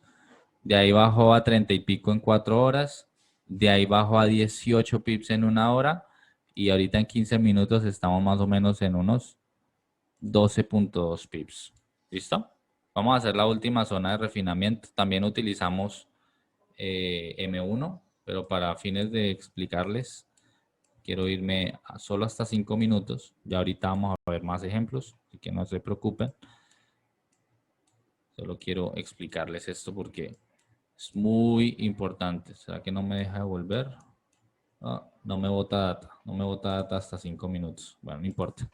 de ahí bajó a 30 y pico en 4 horas, de ahí bajó a 18 pips en 1 hora y ahorita en 15 minutos estamos más o menos en unos 12.2 pips. ¿Listo? Vamos a hacer la última zona de refinamiento. También utilizamos M1, pero para fines de explicarles, quiero irme solo hasta 5 minutos. Ya ahorita vamos a ver más ejemplos, así que no se preocupen. Solo quiero explicarles esto porque es muy importante. ¿Será que no me deja devolver? No me bota data. No me bota data hasta 5 minutos. Bueno, no importa.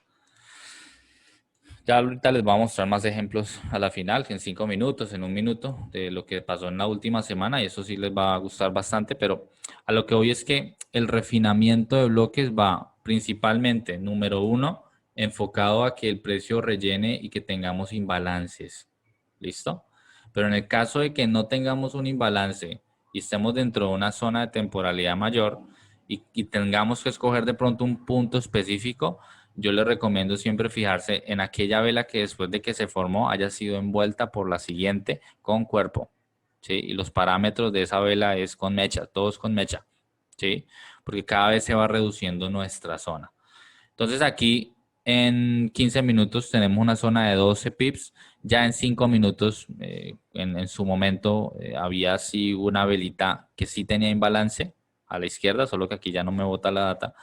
Ya ahorita les voy a mostrar más ejemplos a la final, en 5 minutos, en 1 minuto, de lo que pasó en la última semana y eso sí les va a gustar bastante, pero a lo que voy es que el refinamiento de bloques va principalmente, número 1, enfocado a que el precio rellene y que tengamos imbalances. ¿Listo? Pero en el caso de que no tengamos un imbalance y estemos dentro de una zona de temporalidad mayor y tengamos que escoger de pronto un punto específico, yo les recomiendo siempre fijarse en aquella vela que después de que se formó haya sido envuelta por la siguiente con cuerpo, ¿sí? Y los parámetros de esa vela es con mecha, todos con mecha, ¿sí? Porque cada vez se va reduciendo nuestra zona. Entonces aquí en 15 minutos tenemos una zona de 12 pips. Ya en 5 minutos, en su momento, había así una velita que sí tenía imbalance a la izquierda, solo que aquí ya no me bota la data.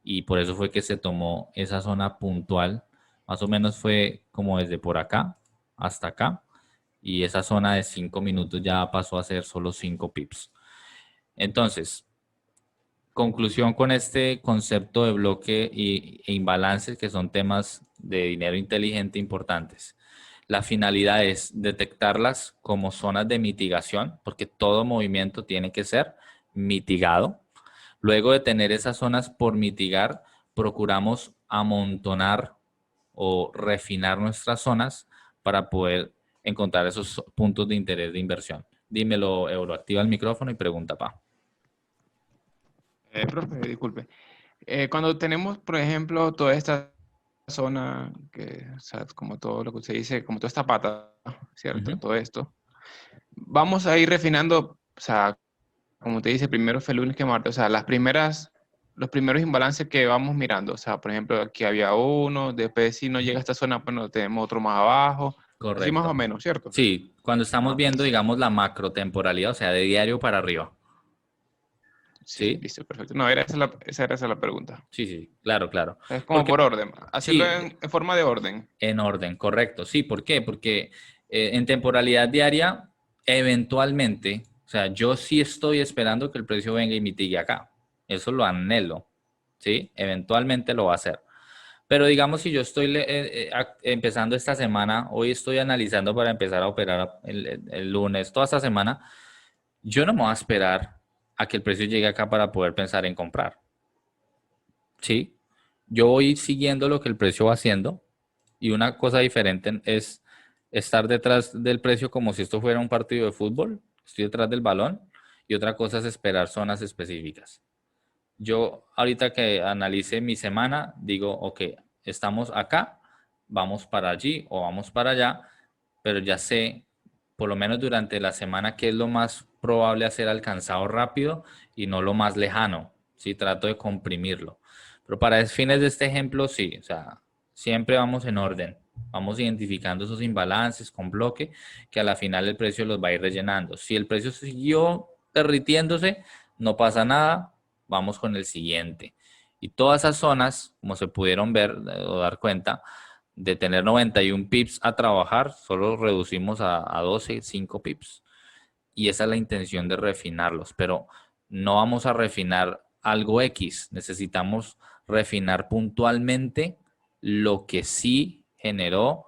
Y por eso fue que se tomó esa zona puntual. Más o menos fue como desde por acá hasta acá. Y esa zona de 5 minutos ya pasó a ser solo 5 pips. Entonces, conclusión con este concepto de bloque e imbalances, que son temas de dinero inteligente importantes. La finalidad es detectarlas como zonas de mitigación, porque todo movimiento tiene que ser mitigado. Luego de tener esas zonas por mitigar, procuramos amontonar o refinar nuestras zonas para poder encontrar esos puntos de interés de inversión. Dímelo, Euro, activa el micrófono y pregunta, pa. Profe, disculpe. Cuando tenemos, por ejemplo, toda esta zona, que, o sea, como todo lo que usted dice, como toda esta pata, ¿cierto? Todo esto. Vamos a ir refinando, o sea, como te dice, primero fue lunes que martes, o sea, los primeros imbalances que vamos mirando, o sea, por ejemplo, aquí había uno, después si no llega a esta zona, bueno, tenemos otro más abajo. Correcto. Así más o menos, ¿cierto? Sí, cuando estamos viendo, digamos, la macro temporalidad, o sea, de diario para arriba. Sí, listo, perfecto. No, esa era la pregunta. Sí, claro. Es como por orden, hacerlo sí, en forma de orden. En orden, correcto. Sí, ¿por qué? Porque en temporalidad diaria, eventualmente, o sea, yo sí estoy esperando que el precio venga y mitigue acá. Eso lo anhelo, ¿sí? Eventualmente lo va a hacer. Pero digamos, si yo estoy empezando esta semana, hoy estoy analizando para empezar a operar el lunes, toda esta semana, yo no me voy a esperar a que el precio llegue acá para poder pensar en comprar. ¿Sí? Yo voy siguiendo lo que el precio va haciendo y una cosa diferente es estar detrás del precio como si esto fuera un partido de fútbol, estoy detrás del balón, y otra cosa es esperar zonas específicas. Yo ahorita que analice mi semana, digo, ok, estamos acá, vamos para allí o vamos para allá, pero ya sé, por lo menos durante la semana, qué es lo más probable a ser alcanzado rápido y no lo más lejano. Sí, trato de comprimirlo. Pero para fines de este ejemplo, sí, o sea, siempre vamos en orden. Vamos identificando esos imbalances con bloque que a la final el precio los va a ir rellenando. Si el precio siguió derritiéndose, no pasa nada, vamos con el siguiente. Y todas esas zonas, como se pudieron ver o dar cuenta, de tener 91 pips a trabajar, solo reducimos a 12, 5 pips. Y esa es la intención de refinarlos, pero no vamos a refinar algo X, necesitamos refinar puntualmente lo que sí generó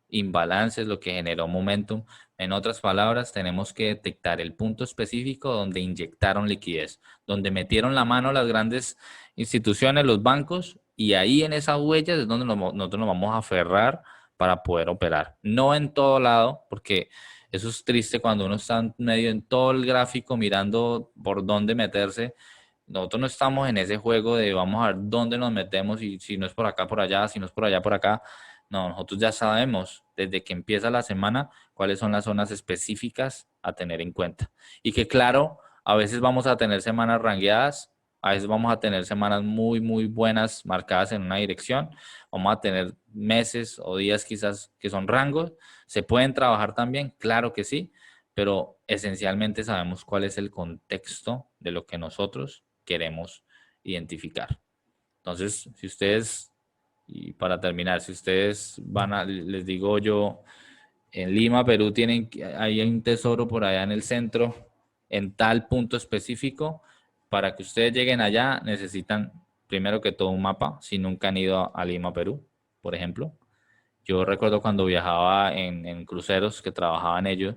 imbalances, lo que generó momentum. En otras palabras, tenemos que detectar el punto específico donde inyectaron liquidez, donde metieron la mano las grandes instituciones, los bancos, y ahí en esas huellas es donde nosotros nos vamos a aferrar para poder operar. No en todo lado, porque Eso es triste cuando uno está medio en todo el gráfico mirando por dónde meterse. Nosotros no estamos en ese juego de vamos a ver dónde nos metemos y si no es por acá, por allá, si no es por allá, por acá. No, nosotros ya sabemos desde que empieza la semana cuáles son las zonas específicas a tener en cuenta. Y que claro, a veces vamos a tener semanas rangueadas, a veces vamos a tener semanas muy, muy buenas marcadas en una dirección. Vamos a tener meses o días quizás que son rangos. ¿Se pueden trabajar también? Claro que sí, pero esencialmente sabemos cuál es el contexto de lo que nosotros queremos identificar. Entonces, si ustedes, y para terminar, si ustedes van a, les digo yo, en Lima, Perú, hay un tesoro por allá en el centro, en tal punto específico, para que ustedes lleguen allá necesitan primero que todo un mapa, si nunca han ido a Lima, Perú, por ejemplo. Yo recuerdo cuando viajaba en cruceros que trabajaba en ellos,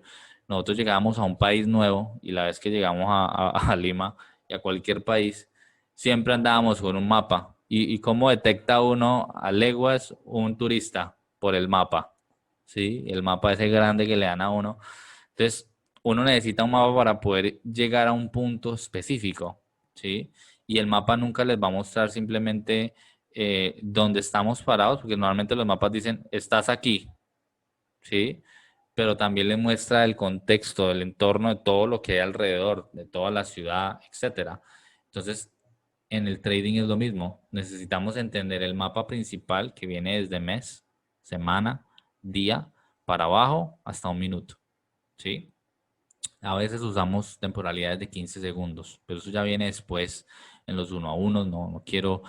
nosotros llegábamos a un país nuevo y la vez que llegamos a Lima y a cualquier país, siempre andábamos con un mapa. ¿Y cómo detecta uno a leguas un turista? Por el mapa, ¿sí? El mapa ese grande que le dan a uno. Entonces, uno necesita un mapa para poder llegar a un punto específico, ¿sí? Y el mapa nunca les va a mostrar simplemente dónde estamos parados, porque normalmente los mapas dicen, estás aquí, ¿sí? Pero también les muestra el contexto, el entorno de todo lo que hay alrededor, de toda la ciudad, etcétera. Entonces, en el trading es lo mismo. Necesitamos entender el mapa principal que viene desde mes, semana, día, para abajo hasta un minuto, ¿sí? A veces usamos temporalidades de 15 segundos, pero eso ya viene después en los 1 a 1. No quiero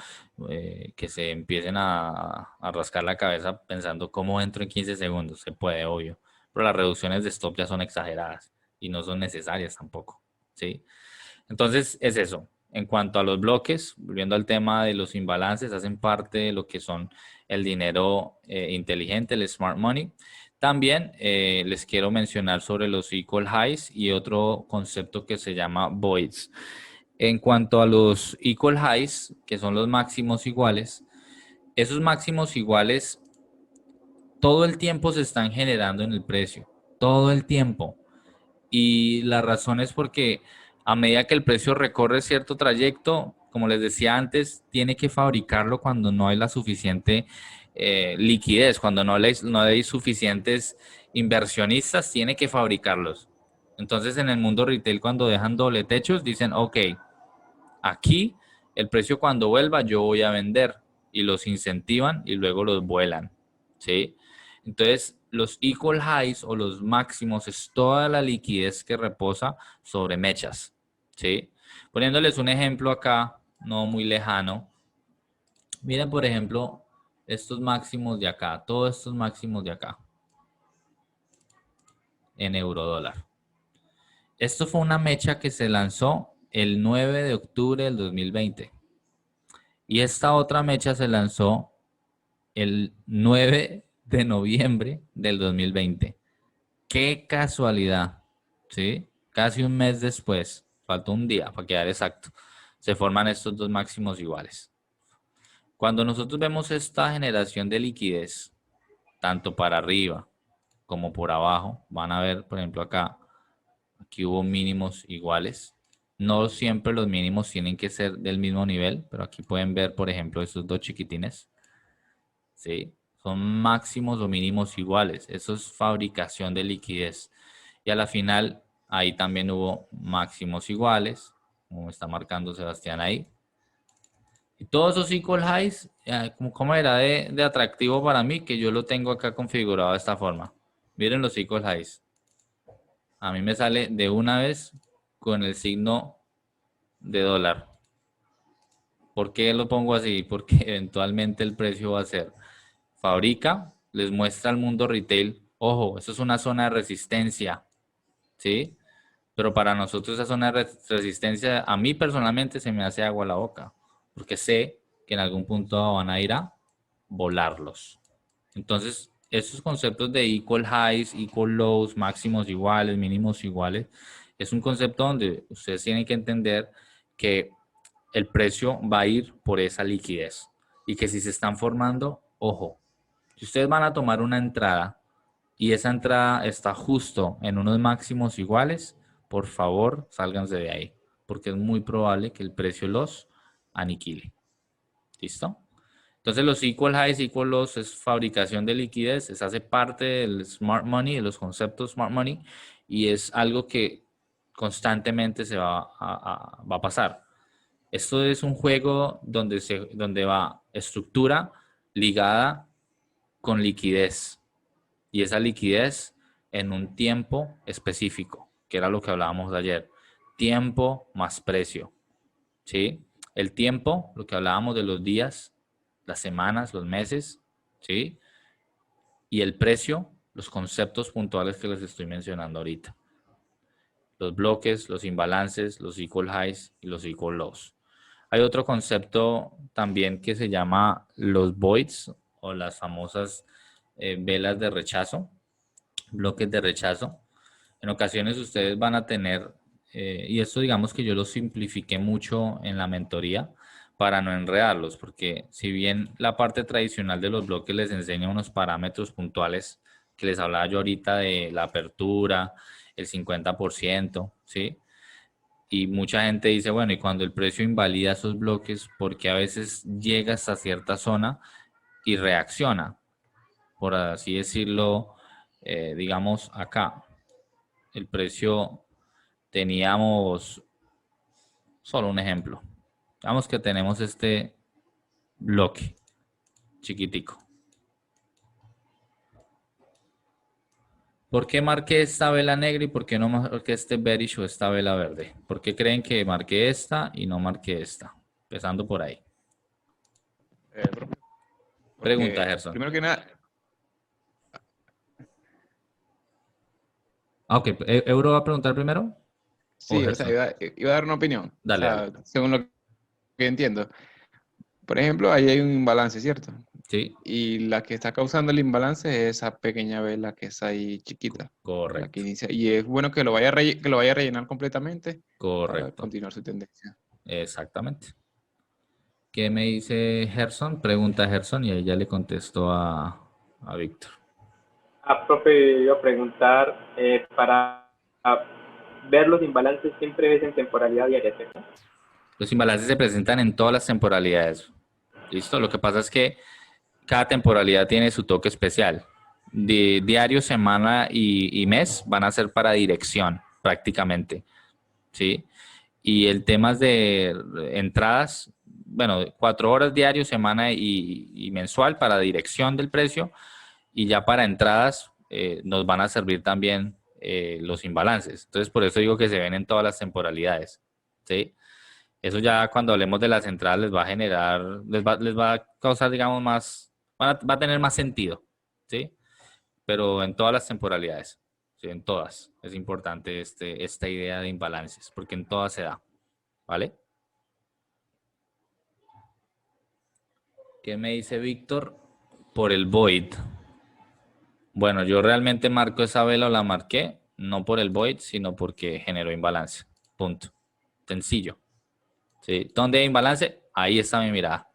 que se empiecen a rascar la cabeza pensando cómo entro en 15 segundos. Se puede, obvio, pero las reducciones de stop ya son exageradas y no son necesarias tampoco, ¿sí? Entonces es eso. En cuanto a los bloques, volviendo al tema de los imbalances, hacen parte de lo que son el dinero inteligente, el smart money. También les quiero mencionar sobre los equal highs y otro concepto que se llama voids. En cuanto a los equal highs, que son los máximos iguales, esos máximos iguales todo el tiempo se están generando en el precio, todo el tiempo. Y la razón es porque a medida que el precio recorre cierto trayecto, como les decía antes, tiene que fabricarlo cuando no hay la suficiente liquidez, cuando no hay suficientes inversionistas, tiene que fabricarlos. Entonces en el mundo retail cuando dejan doble techos dicen, ok, aquí el precio cuando vuelva yo voy a vender y los incentivan y luego los vuelan, ¿sí? Entonces, los equal highs o los máximos es toda la liquidez que reposa sobre mechas, ¿sí? Poniéndoles un ejemplo acá, no muy lejano. Miren, por ejemplo, estos máximos de acá, todos estos máximos de acá, en euro dólar. Esto fue una mecha que se lanzó el 9 de octubre del 2020. Y esta otra mecha se lanzó el 9 de noviembre del 2020. Qué casualidad, ¿sí? Casi un mes después, faltó un día para quedar exacto, se forman estos dos máximos iguales. Cuando nosotros vemos esta generación de liquidez, tanto para arriba como por abajo, van a ver, por ejemplo, acá, aquí hubo mínimos iguales. No siempre los mínimos tienen que ser del mismo nivel, pero aquí pueden ver, por ejemplo, estos dos chiquitines, ¿sí? Son máximos o mínimos iguales. Eso es fabricación de liquidez. Y a la final, ahí también hubo máximos iguales, como está marcando Sebastián ahí. Y todos esos equal highs, ¿cómo era de atractivo para mí? Que yo lo tengo acá configurado de esta forma. Miren los equal highs. A mí me sale de una vez con el signo de dólar. ¿Por qué lo pongo así? Porque eventualmente el precio va a ser fabrica, les muestra al mundo retail, ojo, eso es una zona de resistencia, ¿sí? Pero para nosotros esa zona de resistencia, a mí personalmente se me hace agua a la boca, porque sé que en algún punto van a ir a volarlos. Entonces, esos conceptos de equal highs, equal lows, máximos iguales, mínimos iguales, es un concepto donde ustedes tienen que entender que el precio va a ir por esa liquidez y que si se están formando, ojo, si ustedes van a tomar una entrada, y esa entrada está justo en unos máximos iguales, por favor, sálganse de ahí, porque es muy probable que el precio los aniquile. ¿Listo? Entonces los equal highs, equal lows es fabricación de liquidez, hace parte del smart money, de los conceptos smart money, y es algo que constantemente se va a pasar. Esto es un juego donde va estructura ligada con liquidez, y esa liquidez en un tiempo específico, que era lo que hablábamos ayer. Tiempo más precio, ¿sí? El tiempo, lo que hablábamos de los días, las semanas, los meses, ¿sí? Y el precio, los conceptos puntuales que les estoy mencionando ahorita. Los bloques, los imbalances, los equal highs y los equal lows. Hay otro concepto también que se llama los voids o las famosas velas de rechazo, bloques de rechazo. En ocasiones ustedes van a tener, y esto digamos que yo lo simplifiqué mucho en la mentoría para no enredarlos, porque si bien la parte tradicional de los bloques les enseña unos parámetros puntuales que les hablaba yo ahorita de la apertura, el 50%, ¿sí? Y mucha gente dice, bueno, y cuando el precio invalida esos bloques, porque a veces llega hasta cierta zona y reacciona, por así decirlo, digamos acá. El precio, teníamos, solo un ejemplo, digamos que tenemos este bloque chiquitico. ¿Por qué marqué esta vela negra y por qué no marqué este bearish o esta vela verde? ¿Por qué creen que marqué esta y no marqué esta? Empezando por ahí. Pregunta, Gerson. Primero que nada, Ok, ¿Euro va a preguntar primero? sí, o sea, iba a dar una opinión. Dale, O sea, dale. según lo que entiendo. Por ejemplo, ahí hay un imbalance, ¿cierto? Sí, Y la que está causando el imbalance es esa pequeña vela que es ahí chiquita. La que correcto, inicia. Y es bueno que lo vaya a rellenar completamente para correcto. continuar su tendencia. Exactamente. ¿Qué me dice Gerson? Pregunta Gerson y ahí ya le contestó a Víctor. Profe, iba a preguntar, para ver los imbalances siempre ves en temporalidad diaria, ¿cierto? Los imbalances se presentan en todas las temporalidades. ¿Listo? Lo que pasa es que cada temporalidad tiene su toque especial. De diario, semana y mes van a ser para dirección, prácticamente. ¿Sí? Y el tema de entradas, bueno, 4 horas diario, semana y mensual para dirección del precio. Y ya para entradas nos van a servir también los imbalances. Entonces, por eso digo que se ven en todas las temporalidades. ¿Sí? Eso ya cuando hablemos de las entradas les va a generar, les va a causar, digamos, más, va a tener más sentido, ¿sí? Pero en todas las temporalidades, ¿sí? En todas. Es importante esta idea de imbalances, porque en todas se da, ¿vale? ¿Qué me dice Víctor? Por el void. Bueno, yo realmente marco esa vela o la marqué, no por el void, sino porque generó imbalance. Punto. Sencillo. ¿Sí? ¿Dónde hay imbalance? Ahí está mi mirada.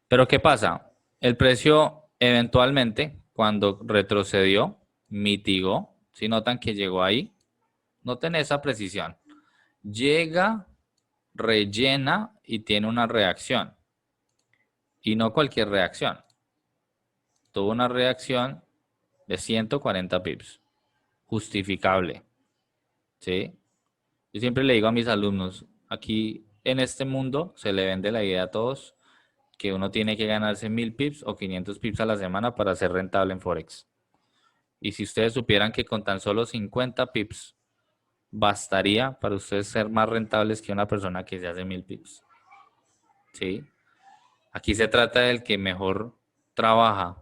Pero ¿qué pasa? El precio eventualmente, cuando retrocedió, mitigó. Si notan que llegó ahí, noten esa precisión. Llega, rellena y tiene una reacción. Y no cualquier reacción. Tuvo una reacción de 140 pips. Justificable. ¿Sí? Yo siempre le digo a mis alumnos, aquí en este mundo se le vende la idea a todos que uno tiene que ganarse 1000 pips o 500 pips a la semana para ser rentable en Forex. Y si ustedes supieran que con tan solo 50 pips bastaría para ustedes ser más rentables que una persona que se hace 1000 pips. ¿Sí? Aquí se trata del que mejor trabaja.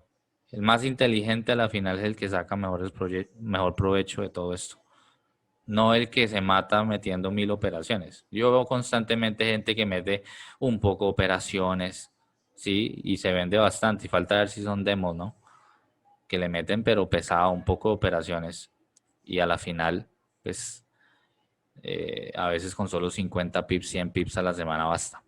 El más inteligente a la final es el que saca mejor provecho de todo esto. No el que se mata metiendo 1000 operaciones. Yo veo constantemente gente que mete un poco operaciones, ¿sí? Y se vende bastante. Y falta ver si son demos, ¿no? Que le meten pero pesado, un poco de operaciones. Y a la final, pues, a veces con solo 50 pips, 100 pips a la semana basta.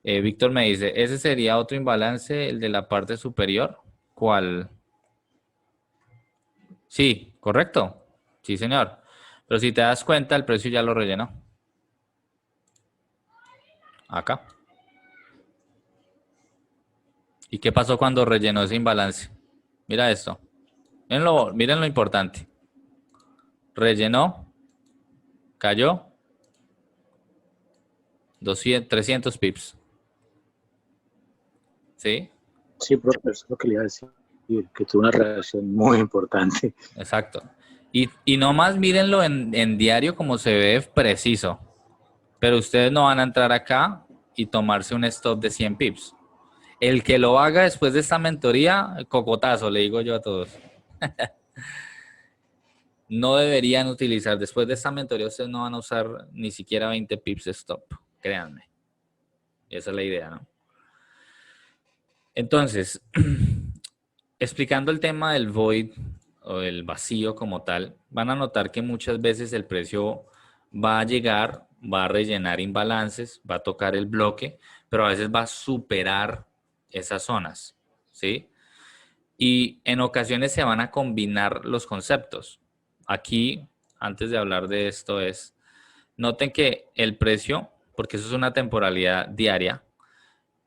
Víctor me dice, ¿ese sería otro imbalance, el de la parte superior? ¿Cuál? Sí, correcto. Sí, señor. Pero si te das cuenta, el precio ya lo rellenó. Acá. ¿Y qué pasó cuando rellenó ese imbalance? Mira esto. Miren lo importante. Rellenó, cayó, 300 pips. ¿Sí? Sí, profe, eso es lo que le iba a decir, que tuvo una reacción muy importante. Exacto. Y nomás mírenlo en diario como se ve preciso. Pero ustedes no van a entrar acá y tomarse un stop de 100 pips. El que lo haga después de esta mentoría, cocotazo, le digo yo a todos. No deberían utilizar, después de esta mentoría, ustedes no van a usar ni siquiera 20 pips de stop, créanme. Esa es la idea, ¿no? Entonces, explicando el tema del void o del vacío como tal, van a notar que muchas veces el precio va a llegar, va a rellenar imbalances, va a tocar el bloque, pero a veces va a superar esas zonas, ¿sí? Y en ocasiones se van a combinar los conceptos. Aquí, antes de hablar de esto, noten que el precio, porque eso es una temporalidad diaria,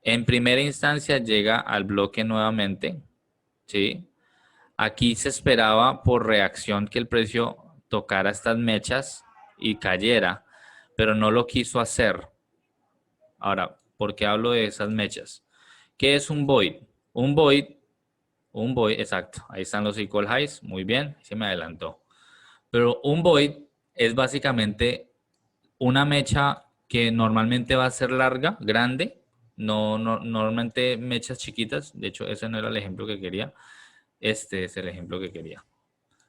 en primera instancia llega al bloque nuevamente, ¿sí? Aquí se esperaba por reacción que el precio tocara estas mechas y cayera, pero no lo quiso hacer. Ahora, ¿por qué hablo de esas mechas? ¿Qué es un void? Un void, exacto. Ahí están los equal highs, muy bien, se me adelantó. Pero un void es básicamente una mecha que normalmente va a ser larga, grande, normalmente mechas chiquitas, de hecho ese no era el ejemplo que quería, este es el ejemplo que quería.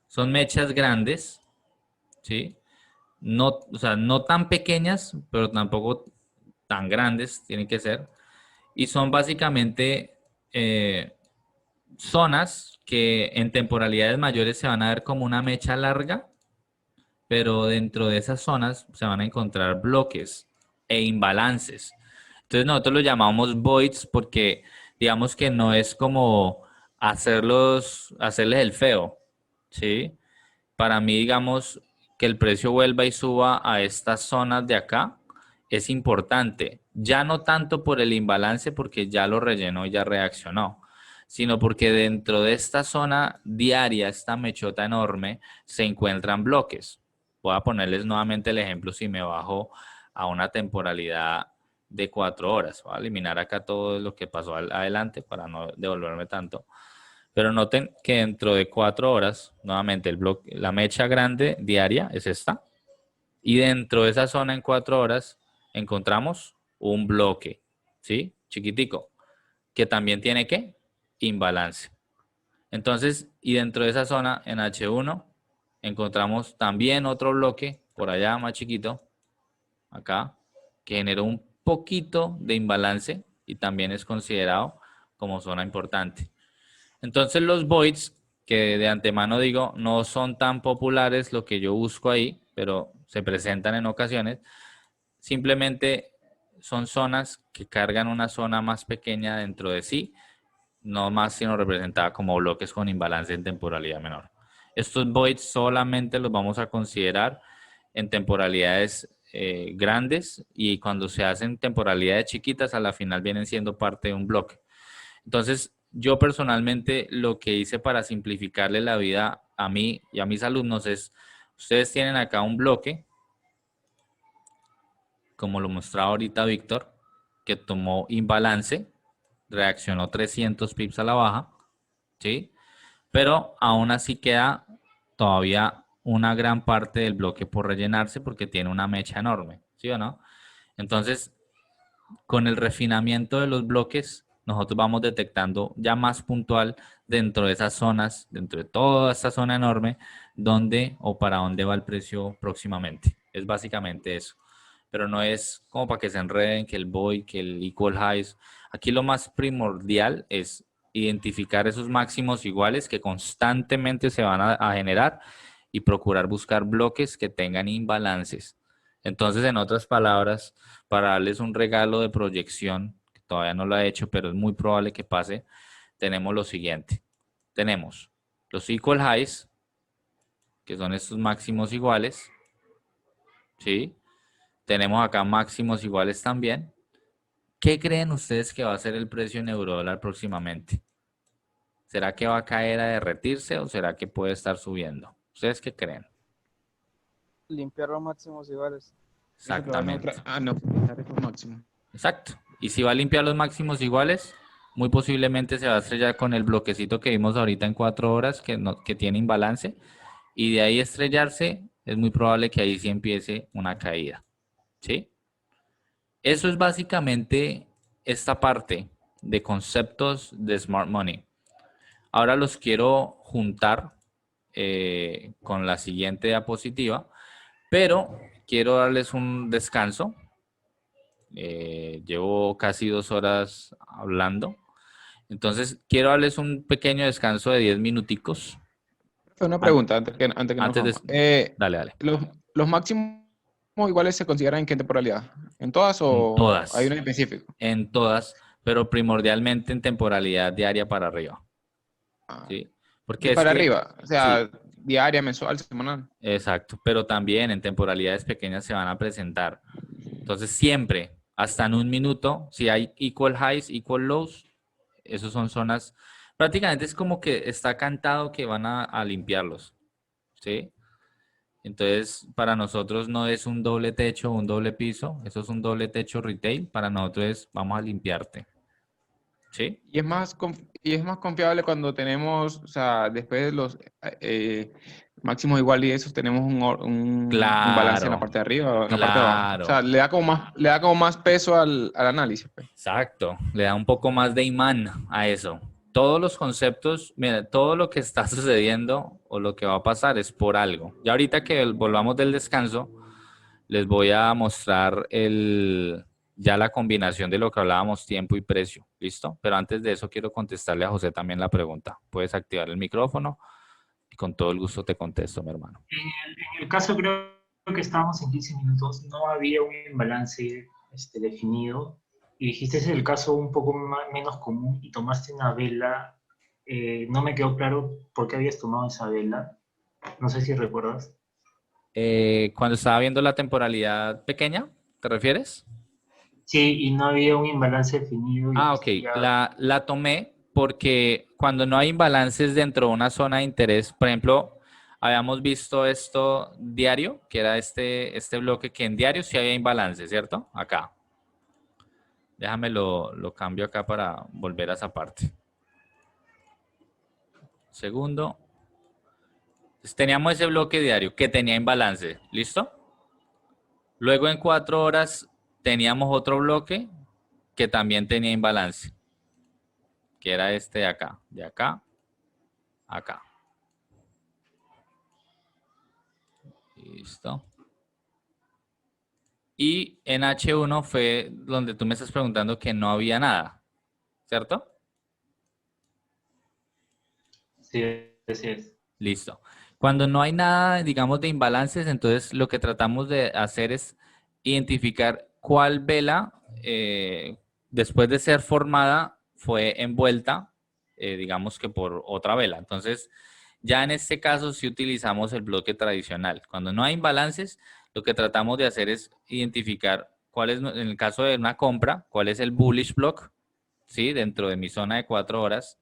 Son mechas grandes, ¿sí? No, o sea, no tan pequeñas, pero tampoco tan grandes, tienen que ser. Y son básicamente zonas que en temporalidades mayores se van a ver como una mecha larga, pero dentro de esas zonas se van a encontrar bloques e imbalances. Entonces nosotros lo llamamos voids porque digamos que no es como hacerles el feo, ¿sí? Para mí, digamos, que el precio vuelva y suba a estas zonas de acá es importante. Ya no tanto por el imbalance porque ya lo rellenó y ya reaccionó, sino porque dentro de esta zona diaria, esta mechota enorme, se encuentran bloques. Voy a ponerles nuevamente el ejemplo si me bajo a una temporalidad de 4 horas. Voy a eliminar acá todo lo que pasó adelante para no devolverme tanto. Pero noten que dentro de 4 horas, nuevamente la mecha grande diaria es esta. Y dentro de esa zona en 4 horas encontramos un bloque, ¿sí? Chiquitico, que también tiene ¿qué? Imbalance. Entonces, y dentro de esa zona en H1 encontramos también otro bloque, por allá más chiquito, acá, que generó un poquito de imbalance y también es considerado como zona importante. Entonces los voids, que de antemano digo, no son tan populares lo que yo busco ahí, pero se presentan en ocasiones, simplemente son zonas que cargan una zona más pequeña dentro de sí, no más sino representada como bloques con imbalance en temporalidad menor. Estos voids solamente los vamos a considerar en temporalidades grandes y cuando se hacen temporalidades chiquitas a la final vienen siendo parte de un bloque. Entonces, yo personalmente lo que hice para simplificarle la vida a mí y a mis alumnos es, ustedes tienen acá un bloque, como lo mostraba ahorita Víctor, que tomó imbalance, reaccionó 300 pips a la baja, ¿sí? Pero aún así queda todavía una gran parte del bloque por rellenarse porque tiene una mecha enorme, ¿sí o no? Entonces, con el refinamiento de los bloques, nosotros vamos detectando ya más puntual dentro de esas zonas, dentro de toda esta zona enorme, dónde o para dónde va el precio próximamente. Es básicamente eso. Pero no es como para que se enreden, que el void, que el equal highs. Aquí lo más primordial es identificar esos máximos iguales que constantemente se van a generar y procurar buscar bloques que tengan imbalances. Entonces, en otras palabras, para darles un regalo de proyección, que todavía no lo he hecho, pero es muy probable que pase, tenemos lo siguiente. Tenemos los equal highs, que son estos máximos iguales, ¿sí? Tenemos acá máximos iguales también. ¿Qué creen ustedes que va a ser el precio en eurodólar próximamente? ¿Será que va a caer a derretirse o será que puede estar subiendo? ¿Ustedes qué creen? Limpiar los máximos iguales. Exactamente. No, quitar esos máximos. Exacto. Y si va a limpiar los máximos iguales, muy posiblemente se va a estrellar con el bloquecito que vimos ahorita en 4 horas que tiene imbalance. Y de ahí estrellarse, es muy probable que ahí sí empiece una caída. ¿Sí? Eso es básicamente esta parte de conceptos de Smart Money. Ahora los quiero juntar con la siguiente diapositiva, pero quiero darles un descanso. Llevo casi 2 horas hablando. Entonces, quiero darles un pequeño descanso de 10 minuticos. Una pregunta antes que nos vamos. Dale. ¿Los máximos iguales se consideran en qué temporalidad? ¿En todas o En todas. hay uno en específico? En todas, pero primordialmente en temporalidad diaria para arriba. ¿Sí? Porque Para arriba, o sea, sí, diaria, mensual, semanal. exacto, pero también en temporalidades pequeñas se van a presentar. Entonces siempre, hasta en un minuto, si hay equal highs, equal lows, esos son zonas, prácticamente es como que está cantado que van a limpiarlos, ¿sí? Entonces, para nosotros no es un doble techo o un doble piso, eso es un doble techo retail, para nosotros es vamos a limpiarte, ¿sí? Y es más confiable cuando tenemos, o sea, después de los máximos igual y esos tenemos un balance en la Claro, parte de arriba o en la parte de abajo. O sea, claro. le da como más peso al análisis, pues. Exacto, le da un poco más de imán a eso. Todos los conceptos, mira, todo lo que está sucediendo o lo que va a pasar es por algo. Ya ahorita que volvamos del descanso, les voy a mostrar ya la combinación de lo que hablábamos, tiempo y precio. ¿Listo? Pero antes de eso quiero contestarle a José también la pregunta. Puedes activar el micrófono y con todo el gusto te contesto, mi hermano. En el caso creo que estábamos en 15 minutos, no había un imbalance definido, y dijiste ese es el caso un poco menos común y tomaste una vela. No me quedó claro por qué habías tomado esa vela, no sé si recuerdas. Cuando estaba viendo la temporalidad pequeña, ¿te refieres? Sí, y no había un imbalance definido. Y Ok. La tomé porque cuando no hay imbalances dentro de una zona de interés, por ejemplo, habíamos visto esto diario, que era este bloque que en diario sí había imbalance, ¿cierto? Acá. Déjame lo cambio acá para volver a esa parte. Segundo. Entonces, teníamos ese bloque diario que tenía imbalance, ¿listo? Luego en 4 horas teníamos otro bloque que también tenía imbalance, que era este de acá, acá. Listo. Y en H1 fue donde tú me estás preguntando que no había nada, ¿cierto? Sí, así es. Listo. Cuando no hay nada, digamos, de imbalances, entonces lo que tratamos de hacer es identificar cuál vela, después de ser formada, fue envuelta, digamos que por otra vela. Entonces, ya en este caso sí utilizamos el bloque tradicional. Cuando no hay imbalances, lo que tratamos de hacer es identificar cuál es, en el caso de una compra, cuál es el bullish block, ¿sí? Dentro de mi zona de 4 horas,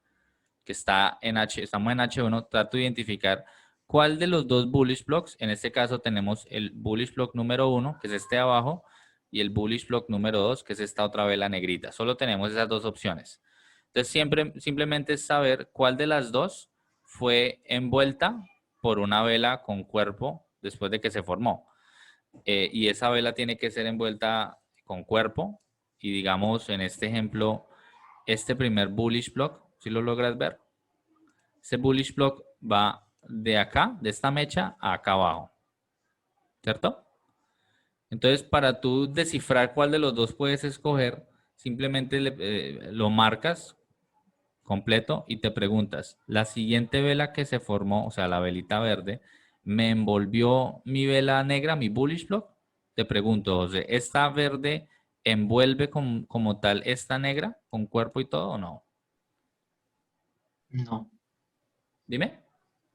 que está estamos en H1, trato de identificar cuál de los dos bullish blocks, en este caso tenemos el bullish block número 1, que es este de abajo, y el bullish block número 2, que es esta otra vela negrita. Solo tenemos esas dos opciones. Entonces, simplemente es saber cuál de las dos fue envuelta por una vela con cuerpo después de que se formó. Y esa vela tiene que ser envuelta con cuerpo. Y digamos, en este ejemplo, este primer bullish block, ¿sí lo logras ver? Ese bullish block va de acá, de esta mecha, a acá abajo. ¿Cierto? Entonces, para tú descifrar cuál de los dos puedes escoger, simplemente lo marcas completo y te preguntas, la siguiente vela que se formó, o sea, la velita verde, ¿me envolvió mi vela negra, mi bullish block? Te pregunto, José, ¿esta verde envuelve como tal esta negra, con cuerpo y todo o no? No, Dime.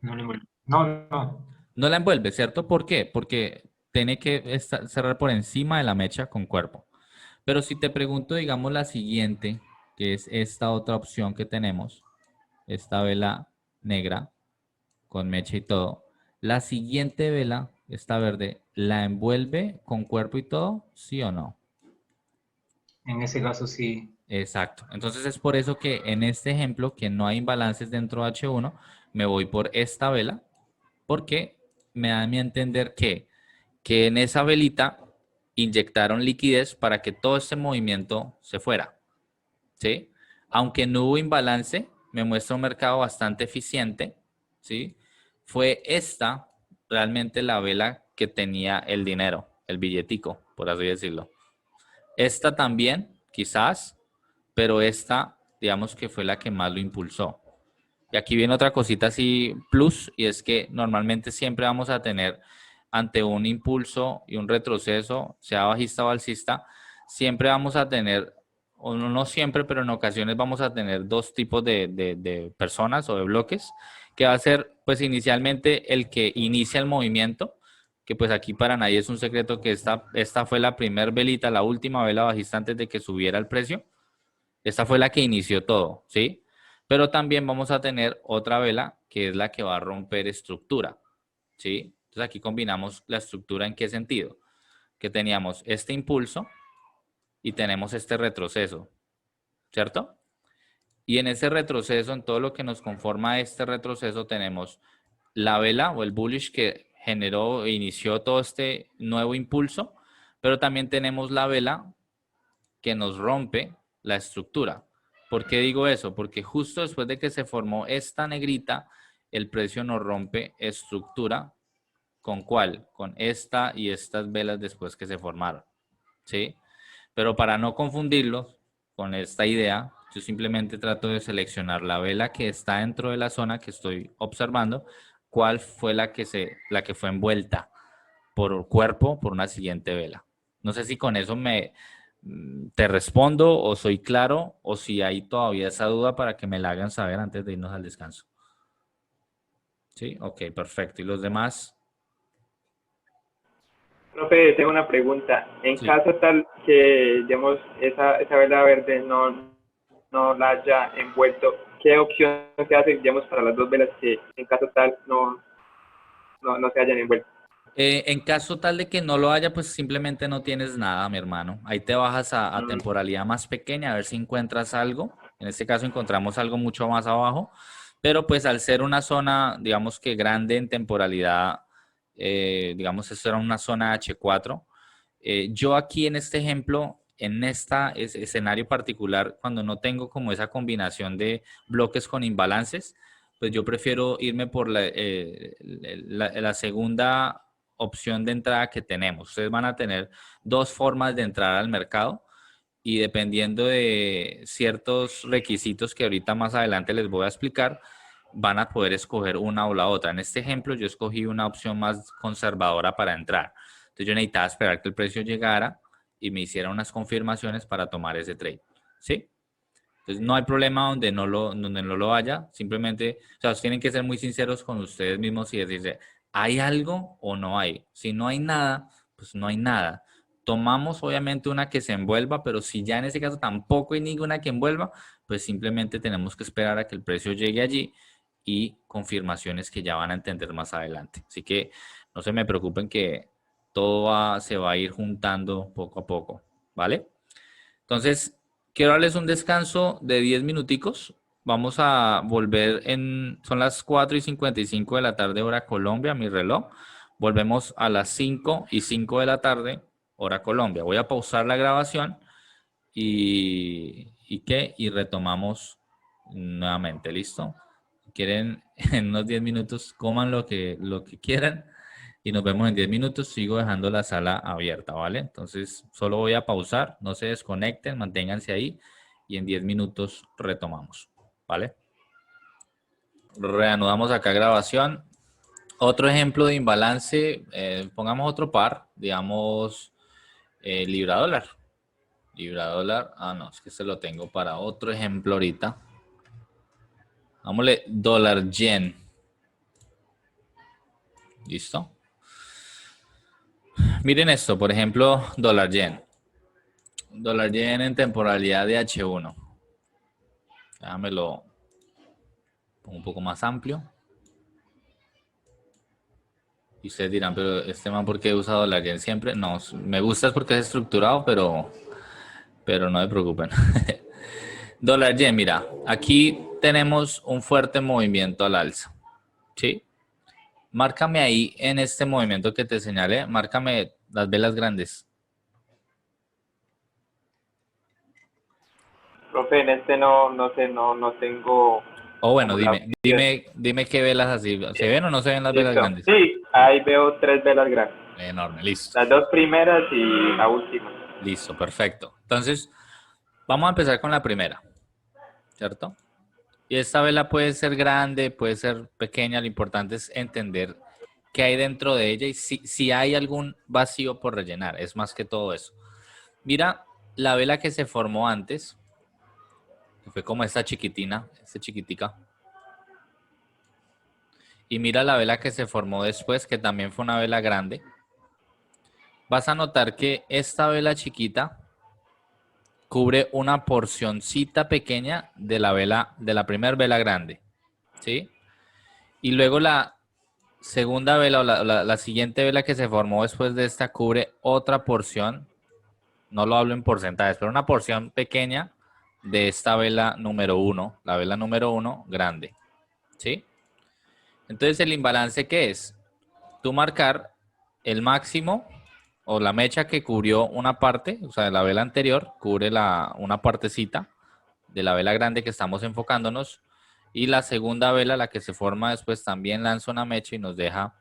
no le molesta. No. No la envuelve, ¿cierto? ¿Por qué? Porque tiene que cerrar por encima de la mecha con cuerpo. Pero si te pregunto, digamos, la siguiente, que es esta otra opción que tenemos, esta vela negra con mecha y todo, la siguiente vela, esta verde, ¿la envuelve con cuerpo y todo? ¿Sí o no? En ese caso sí. Exacto. Entonces es por eso que en este ejemplo, que no hay imbalances dentro de H1, me voy por esta vela, porque me da a mí a entender que en esa velita inyectaron liquidez para que todo este movimiento se fuera, ¿sí? Aunque no hubo imbalance, me muestra un mercado bastante eficiente, ¿sí? Fue esta realmente la vela que tenía el dinero, el billetico, por así decirlo. Esta también, quizás, pero esta, digamos que fue la que más lo impulsó. Y aquí viene otra cosita así plus, y es que normalmente siempre vamos a tener ante un impulso y un retroceso, sea bajista o alcista, siempre vamos a tener, o no siempre, pero en ocasiones vamos a tener dos tipos de personas o de bloques, que va a ser pues inicialmente el que inicia el movimiento, que pues aquí para nadie es un secreto que esta fue la primer velita, la última vela bajista antes de que subiera el precio. Esta fue la que inició todo, ¿sí? Pero también vamos a tener otra vela que es la que va a romper estructura, ¿sí? Entonces aquí combinamos la estructura en qué sentido? Que teníamos este impulso y tenemos este retroceso, ¿cierto? Y en ese retroceso, en todo lo que nos conforma este retroceso, tenemos la vela o el bullish que generó e inició todo este nuevo impulso, pero también tenemos la vela que nos rompe la estructura. ¿Por qué digo eso? Porque justo después de que se formó esta negrita, el precio nos rompe estructura. ¿Con cuál? Con esta y estas velas después que se formaron, ¿sí? Pero para no confundirlos con esta idea, yo simplemente trato de seleccionar la vela que está dentro de la zona que estoy observando, cuál fue la que fue envuelta por cuerpo por una siguiente vela. No sé si con eso te respondo o soy claro o si hay todavía esa duda para que me la hagan saber antes de irnos al descanso. ¿Sí? Ok, perfecto. ¿Y los demás? Profe, tengo una pregunta. En Sí. caso tal que, digamos, esa vela verde no la haya envuelto, ¿qué opción se hace, digamos, para las dos velas que en caso tal no se hayan envuelto? En caso tal de que no lo haya, pues simplemente no tienes nada, mi hermano. Ahí te bajas a temporalidad más pequeña a ver si encuentras algo. En este caso encontramos algo mucho más abajo, pero pues al ser una zona, digamos que grande en temporalidad, digamos esto era una zona H4. Yo aquí en este ejemplo, en este escenario particular, cuando no tengo como esa combinación de bloques con imbalances, pues yo prefiero irme por la segunda opción de entrada que tenemos. Ustedes van a tener dos formas de entrar al mercado y dependiendo de ciertos requisitos que ahorita más adelante les voy a explicar, van a poder escoger una o la otra. En este ejemplo yo escogí una opción más conservadora para entrar. Entonces yo necesitaba esperar que el precio llegara y me hiciera unas confirmaciones para tomar ese trade. ¿Sí? Entonces no hay problema donde donde no lo haya. Simplemente, o sea, tienen que ser muy sinceros con ustedes mismos y decirse, ¿hay algo o no hay? Si no hay nada, pues no hay nada. Tomamos obviamente una que se envuelva, pero si ya en ese caso tampoco hay ninguna que envuelva, pues simplemente tenemos que esperar a que el precio llegue allí y confirmaciones que ya van a entender más adelante. Así que no se me preocupen que todo se va a ir juntando poco a poco, ¿vale? Entonces, quiero darles un descanso de 10 minuticos. Vamos a volver son las 4:55 de la tarde, hora Colombia, mi reloj. Volvemos a las 5:05 de la tarde, hora Colombia. Voy a pausar la grabación y retomamos nuevamente. ¿Listo? Si quieren, en unos 10 minutos, coman lo que quieran y nos vemos en 10 minutos. Sigo dejando la sala abierta, ¿vale? Entonces, solo voy a pausar, no se desconecten, manténganse ahí y en 10 minutos retomamos, ¿vale? Reanudamos acá grabación. Otro ejemplo de imbalance, pongamos otro par, digamos, libra dólar. Libra dólar, no, es que se lo tengo para otro ejemplo ahorita. Vámonos, dólar yen. ¿Listo? Miren esto, por ejemplo, dólar yen. Dólar yen en temporalidad de H1. Déjamelo un poco más amplio. Y ustedes dirán, pero este man, ¿por qué usa dólar yen siempre? No, me gusta es porque es estructurado, pero no se preocupen. Dólar yen, mira, aquí tenemos un fuerte movimiento al alza. ¿Sí? Márcame ahí en este movimiento que te señalé, márcame las velas grandes. Profe, en este no sé, no tengo O bueno, como la dime qué velas así. ¿Se ven o no se ven las velas Listo. grandes? Sí, ahí veo 3 velas grandes. Enorme, listo. Las 2 primeras y la última. Listo, perfecto. Entonces, vamos a empezar con la primera, ¿cierto? Y esta vela puede ser grande, puede ser pequeña, lo importante es entender qué hay dentro de ella y si hay algún vacío por rellenar, es más que todo eso. Mira la vela que se formó antes, que fue como esta chiquitina, esta chiquitica. Y mira la vela que se formó después, que también fue una vela grande. Vas a notar que esta vela chiquita cubre una porcioncita pequeña de la vela, de la primera vela grande, ¿sí? Y luego la segunda vela o la siguiente vela que se formó después de esta cubre otra porción, no lo hablo en porcentajes, pero una porción pequeña de esta vela número 1, la vela número 1 grande, ¿sí? Entonces, ¿el imbalance qué es? Tú marcar el máximo o la mecha que cubrió una parte, o sea, la vela anterior cubre una partecita de la vela grande que estamos enfocándonos, y la segunda vela, la que se forma después, también lanza una mecha y nos deja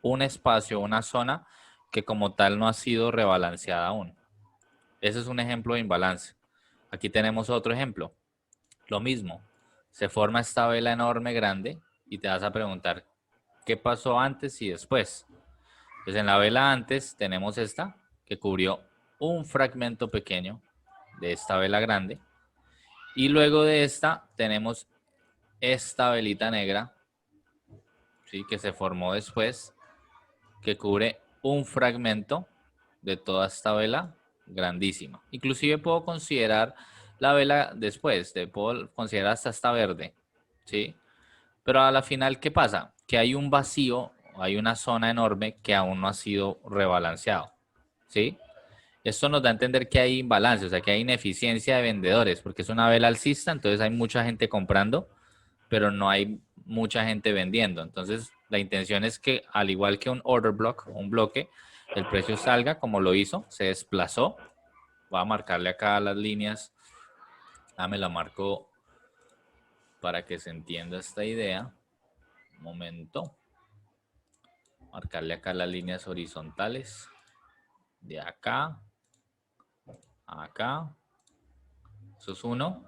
un espacio, una zona que como tal no ha sido rebalanceada aún. Ese es un ejemplo de imbalance. Aquí tenemos otro ejemplo. Lo mismo, se forma esta vela enorme grande y te vas a preguntar, ¿qué pasó antes y después? Pues en la vela antes tenemos esta que cubrió un fragmento pequeño de esta vela grande. Y luego de esta tenemos esta velita negra, ¿sí? Que se formó después, que cubre un fragmento de toda esta vela grandísima. Inclusive puedo considerar la vela después, puedo considerar hasta esta verde, ¿sí? Pero a la final, ¿qué pasa? Que hay un vacío, hay una zona enorme que aún no ha sido rebalanceado, ¿sí? Esto nos da a entender que hay imbalance, o sea, que hay ineficiencia de vendedores, porque es una vela alcista, entonces hay mucha gente comprando, pero no hay mucha gente vendiendo. Entonces, la intención es que, al igual que un order block, un bloque, el precio salga como lo hizo, se desplazó. Voy a marcarle acá las líneas. Me la marco para que se entienda esta idea. Un momento. Marcarle acá las líneas horizontales. De acá a acá. Eso es uno.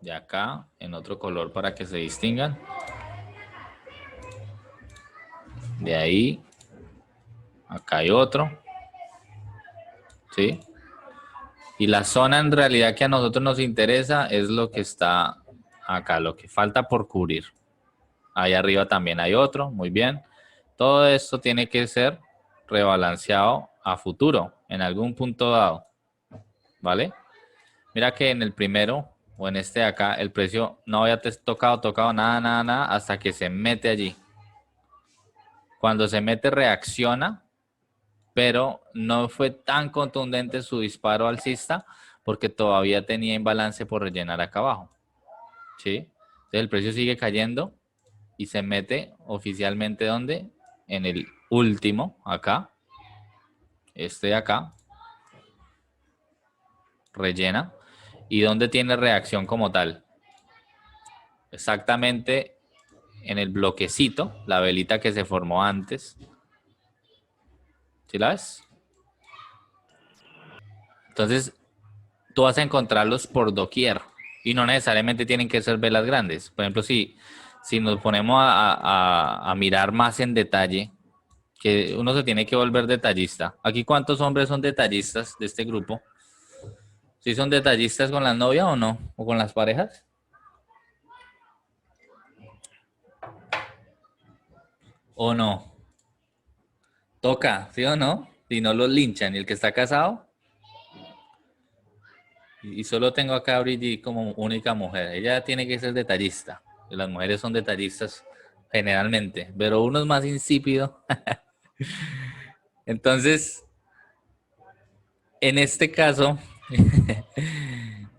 De acá en otro color para que se distingan. De ahí. Acá hay otro. ¿Sí? Y la zona en realidad que a nosotros nos interesa es lo que está acá, lo que falta por cubrir. Ahí arriba también hay otro, muy bien. Todo esto tiene que ser rebalanceado a futuro, en algún punto dado. ¿Vale? Mira que en el primero, o en este de acá, el precio no había tocado nada, hasta que se mete allí. Cuando se mete reacciona, pero no fue tan contundente su disparo alcista porque todavía tenía imbalance por rellenar acá abajo. ¿Sí? Entonces el precio sigue cayendo y se mete oficialmente ¿dónde? En el último, acá. Este de acá. Rellena. ¿Y dónde tiene reacción como tal? Exactamente en el bloquecito, la velita que se formó antes. ¿Sí la ves? Entonces, tú vas a encontrarlos por doquier y no necesariamente tienen que ser velas grandes. Por ejemplo, si nos ponemos a mirar más en detalle, que uno se tiene que volver detallista. ¿Aquí cuántos hombres son detallistas de este grupo? ¿Sí son detallistas con la novia o no? ¿O con las parejas? ¿O no? Toca, ¿sí o no? Si no los linchan. Y el que está casado, y solo tengo acá a Brigitte como única mujer. Ella tiene que ser detallista. Y las mujeres son detallistas generalmente, pero uno es más insípido. Entonces, en este caso,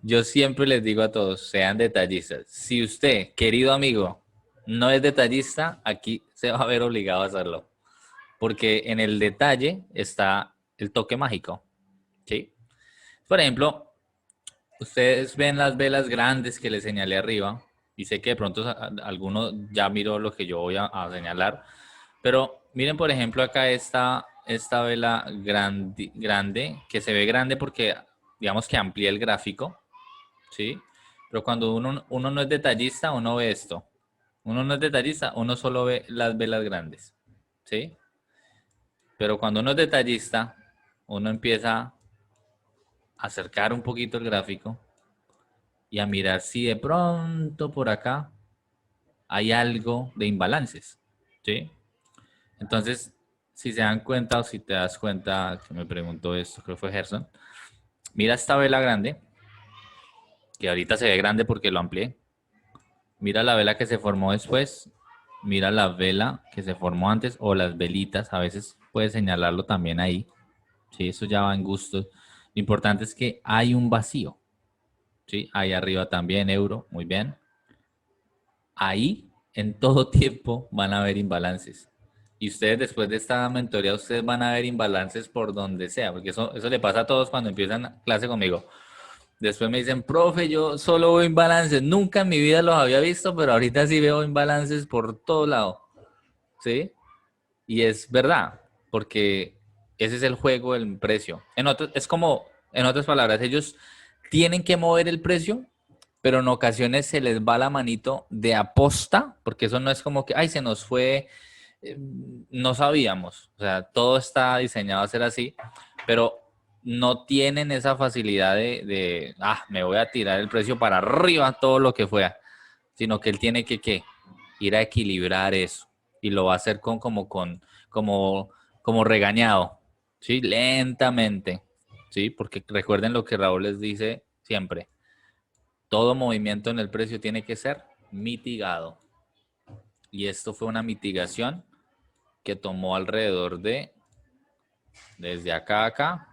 yo siempre les digo a todos, sean detallistas. Si usted, querido amigo, no es detallista, aquí se va a ver obligado a hacerlo. Porque en el detalle está el toque mágico, ¿sí? Por ejemplo, ustedes ven las velas grandes que les señalé arriba, y sé que de pronto alguno ya miró lo que yo voy a señalar, pero miren, por ejemplo, acá esta vela grande, que se ve grande porque, digamos que amplía el gráfico, ¿sí? Pero cuando uno no es detallista, uno ve esto. Uno no es detallista, uno solo ve las velas grandes, ¿sí? Pero cuando uno es detallista, uno empieza a acercar un poquito el gráfico y a mirar si de pronto por acá hay algo de imbalances, ¿sí? Entonces, si se dan cuenta o si te das cuenta, que me preguntó esto, creo que fue Gerson, mira esta vela grande, que ahorita se ve grande porque lo amplié. Mira la vela que se formó después, mira la vela que se formó antes o las velitas, a veces puedes señalarlo también ahí. Sí, eso ya va en gustos. Lo importante es que hay un vacío. Sí, ahí arriba también euro, muy bien. Ahí en todo tiempo van a haber imbalances. Y ustedes después de esta mentoría, ustedes van a ver imbalances por donde sea, porque eso le pasa a todos cuando empiezan clase conmigo. Después me dicen, profe, yo solo veo imbalances. Nunca en mi vida los había visto, pero ahorita sí veo imbalances por todo lado. ¿Sí? Y es verdad, porque ese es el juego del precio. Es como, en otras palabras, ellos tienen que mover el precio, pero en ocasiones se les va la manito de aposta, porque eso no es como que, ay, se nos fue, no sabíamos. O sea, todo está diseñado a ser así, pero no tienen esa facilidad me voy a tirar el precio para arriba todo lo que fuera, sino que él tiene que, ¿qué? Ir a equilibrar eso y lo va a hacer como, como regañado, ¿sí? Lentamente, ¿sí? Porque recuerden lo que Raúl les dice siempre, todo movimiento en el precio tiene que ser mitigado. Y esto fue una mitigación que tomó alrededor desde acá a acá,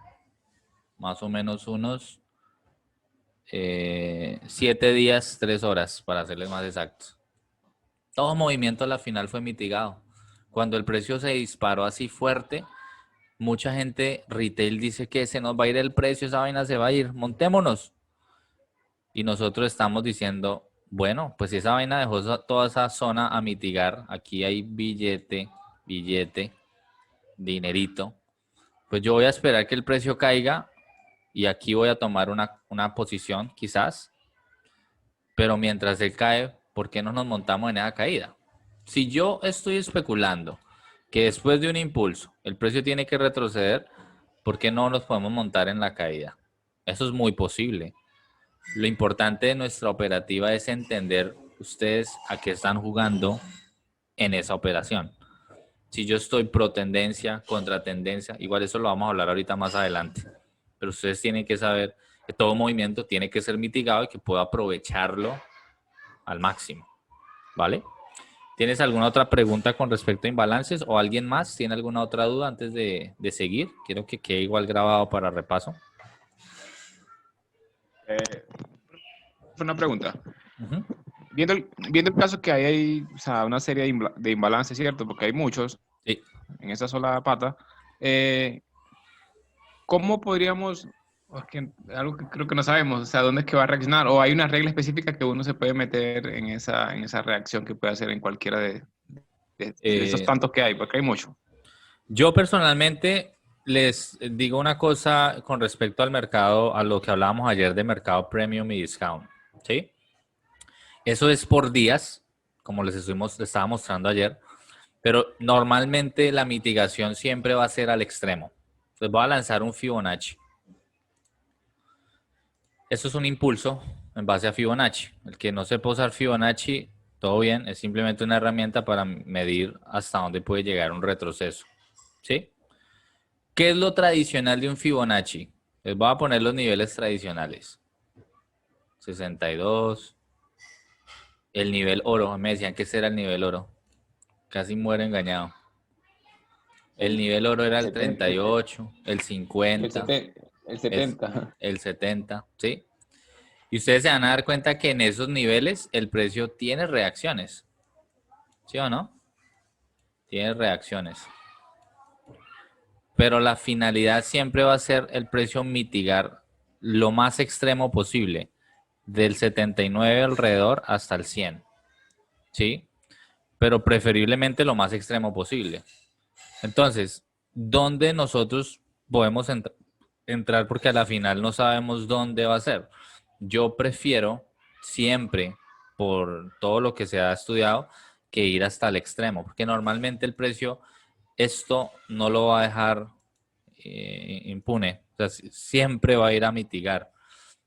más o menos unos 7 días, 3 horas, para serles más exactos. Todo movimiento a la final fue mitigado. Cuando el precio se disparó así fuerte, mucha gente retail dice que se nos va a ir el precio, esa vaina se va a ir, montémonos. Y nosotros estamos diciendo, bueno, pues si esa vaina dejó toda esa zona a mitigar, aquí hay billete, dinerito, pues yo voy a esperar que el precio caiga y aquí voy a tomar una posición quizás, pero mientras él cae, ¿por qué no nos montamos en esa caída? Si yo estoy especulando que después de un impulso el precio tiene que retroceder, ¿por qué no nos podemos montar en la caída? Eso es muy posible. Lo importante de nuestra operativa es entender ustedes a qué están jugando en esa operación. Si yo estoy pro tendencia, contra tendencia, igual eso lo vamos a hablar ahorita más adelante. Pero ustedes tienen que saber que todo movimiento tiene que ser mitigado y que puedo aprovecharlo al máximo. ¿Vale? ¿Tienes alguna otra pregunta con respecto a imbalances o alguien más tiene alguna otra duda antes de seguir? Quiero que quede igual grabado para repaso. Fue una pregunta. Uh-huh. Viendo el caso que hay o sea, una serie de imbalances, ¿cierto? Porque hay muchos Sí. en esa sola pata. ¿Cómo podríamos, es que algo que creo que no sabemos, o sea, dónde es que va a reaccionar? ¿O hay una regla específica que uno se puede meter en esa reacción que puede hacer en cualquiera de esos tantos que hay? Porque hay mucho. Yo personalmente les digo una cosa con respecto al mercado, a lo que hablábamos ayer de mercado premium y discount, ¿sí? Eso es por días, como les estaba mostrando ayer, pero normalmente la mitigación siempre va a ser al extremo. Les voy a lanzar un Fibonacci. Eso es un impulso en base a Fibonacci. El que no sepa usar Fibonacci, todo bien, es simplemente una herramienta para medir hasta dónde puede llegar un retroceso, ¿sí? ¿Qué es lo tradicional de un Fibonacci? Les voy a poner los niveles tradicionales. 62. El nivel oro. Me decían que ese era el nivel oro. Casi muero engañado. El nivel oro era el 38, el 50, El 70. el 70, ¿sí? Y ustedes se van a dar cuenta que en esos niveles el precio tiene reacciones. ¿Sí o no? Tiene reacciones. Pero la finalidad siempre va a ser el precio mitigar lo más extremo posible, del 79 alrededor hasta el 100, ¿sí? Pero preferiblemente lo más extremo posible. Entonces, ¿dónde nosotros podemos entrar? Porque a la final no sabemos dónde va a ser. Yo prefiero siempre, por todo lo que se ha estudiado, que ir hasta el extremo, porque normalmente el precio, esto no lo va a dejar impune. O sea, siempre va a ir a mitigar.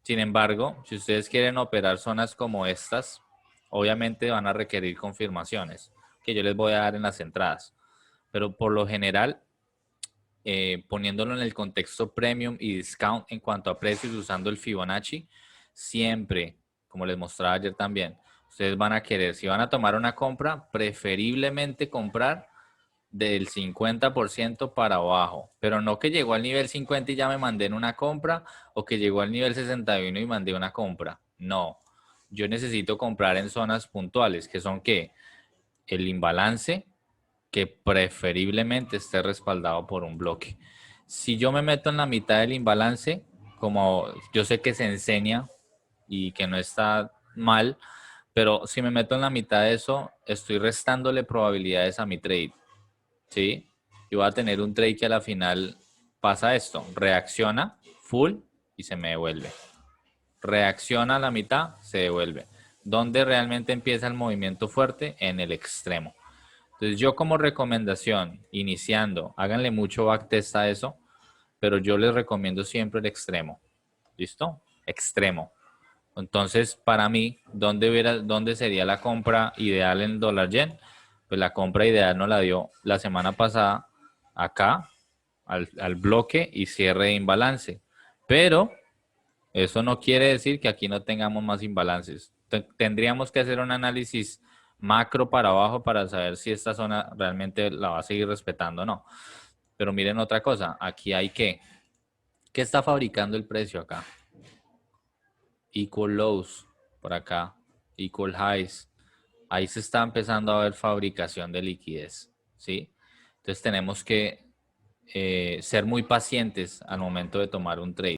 Sin embargo, si ustedes quieren operar zonas como estas, obviamente van a requerir confirmaciones que yo les voy a dar en las entradas. Pero por lo general, poniéndolo en el contexto premium y discount en cuanto a precios usando el Fibonacci, siempre, como les mostraba ayer también, ustedes van a querer, si van a tomar una compra, preferiblemente comprar del 50% para abajo, pero no que llegó al nivel 50 y ya me mandé en una compra, o que llegó al nivel 61 y mandé una compra. No, yo necesito comprar en zonas puntuales, que son ¿qué? El imbalance, que preferiblemente esté respaldado por un bloque. Si yo me meto en la mitad del imbalance, como yo sé que se enseña y que no está mal, pero si me meto en la mitad de eso, estoy restándole probabilidades a mi trade, ¿sí? Yo voy a tener un trade que a la final pasa esto, reacciona full y se me devuelve. Reacciona a la mitad, se devuelve. ¿Dónde realmente empieza el movimiento fuerte? En el extremo. Entonces yo como recomendación, iniciando, háganle mucho backtest a eso, pero yo les recomiendo siempre el extremo. ¿Listo? Extremo. Entonces, para mí, ¿dónde sería la compra ideal en dólar yen? Pues la compra ideal nos la dio la semana pasada acá, al bloque y cierre de imbalance. Pero eso no quiere decir que aquí no tengamos más imbalances. Tendríamos que hacer un análisis macro para abajo para saber si esta zona realmente la va a seguir respetando o no. Pero miren otra cosa, aquí hay ¿qué está fabricando el precio acá? Equal lows por acá, equal highs. Ahí se está empezando a ver fabricación de liquidez, ¿sí? Entonces tenemos que ser muy pacientes al momento de tomar un trade.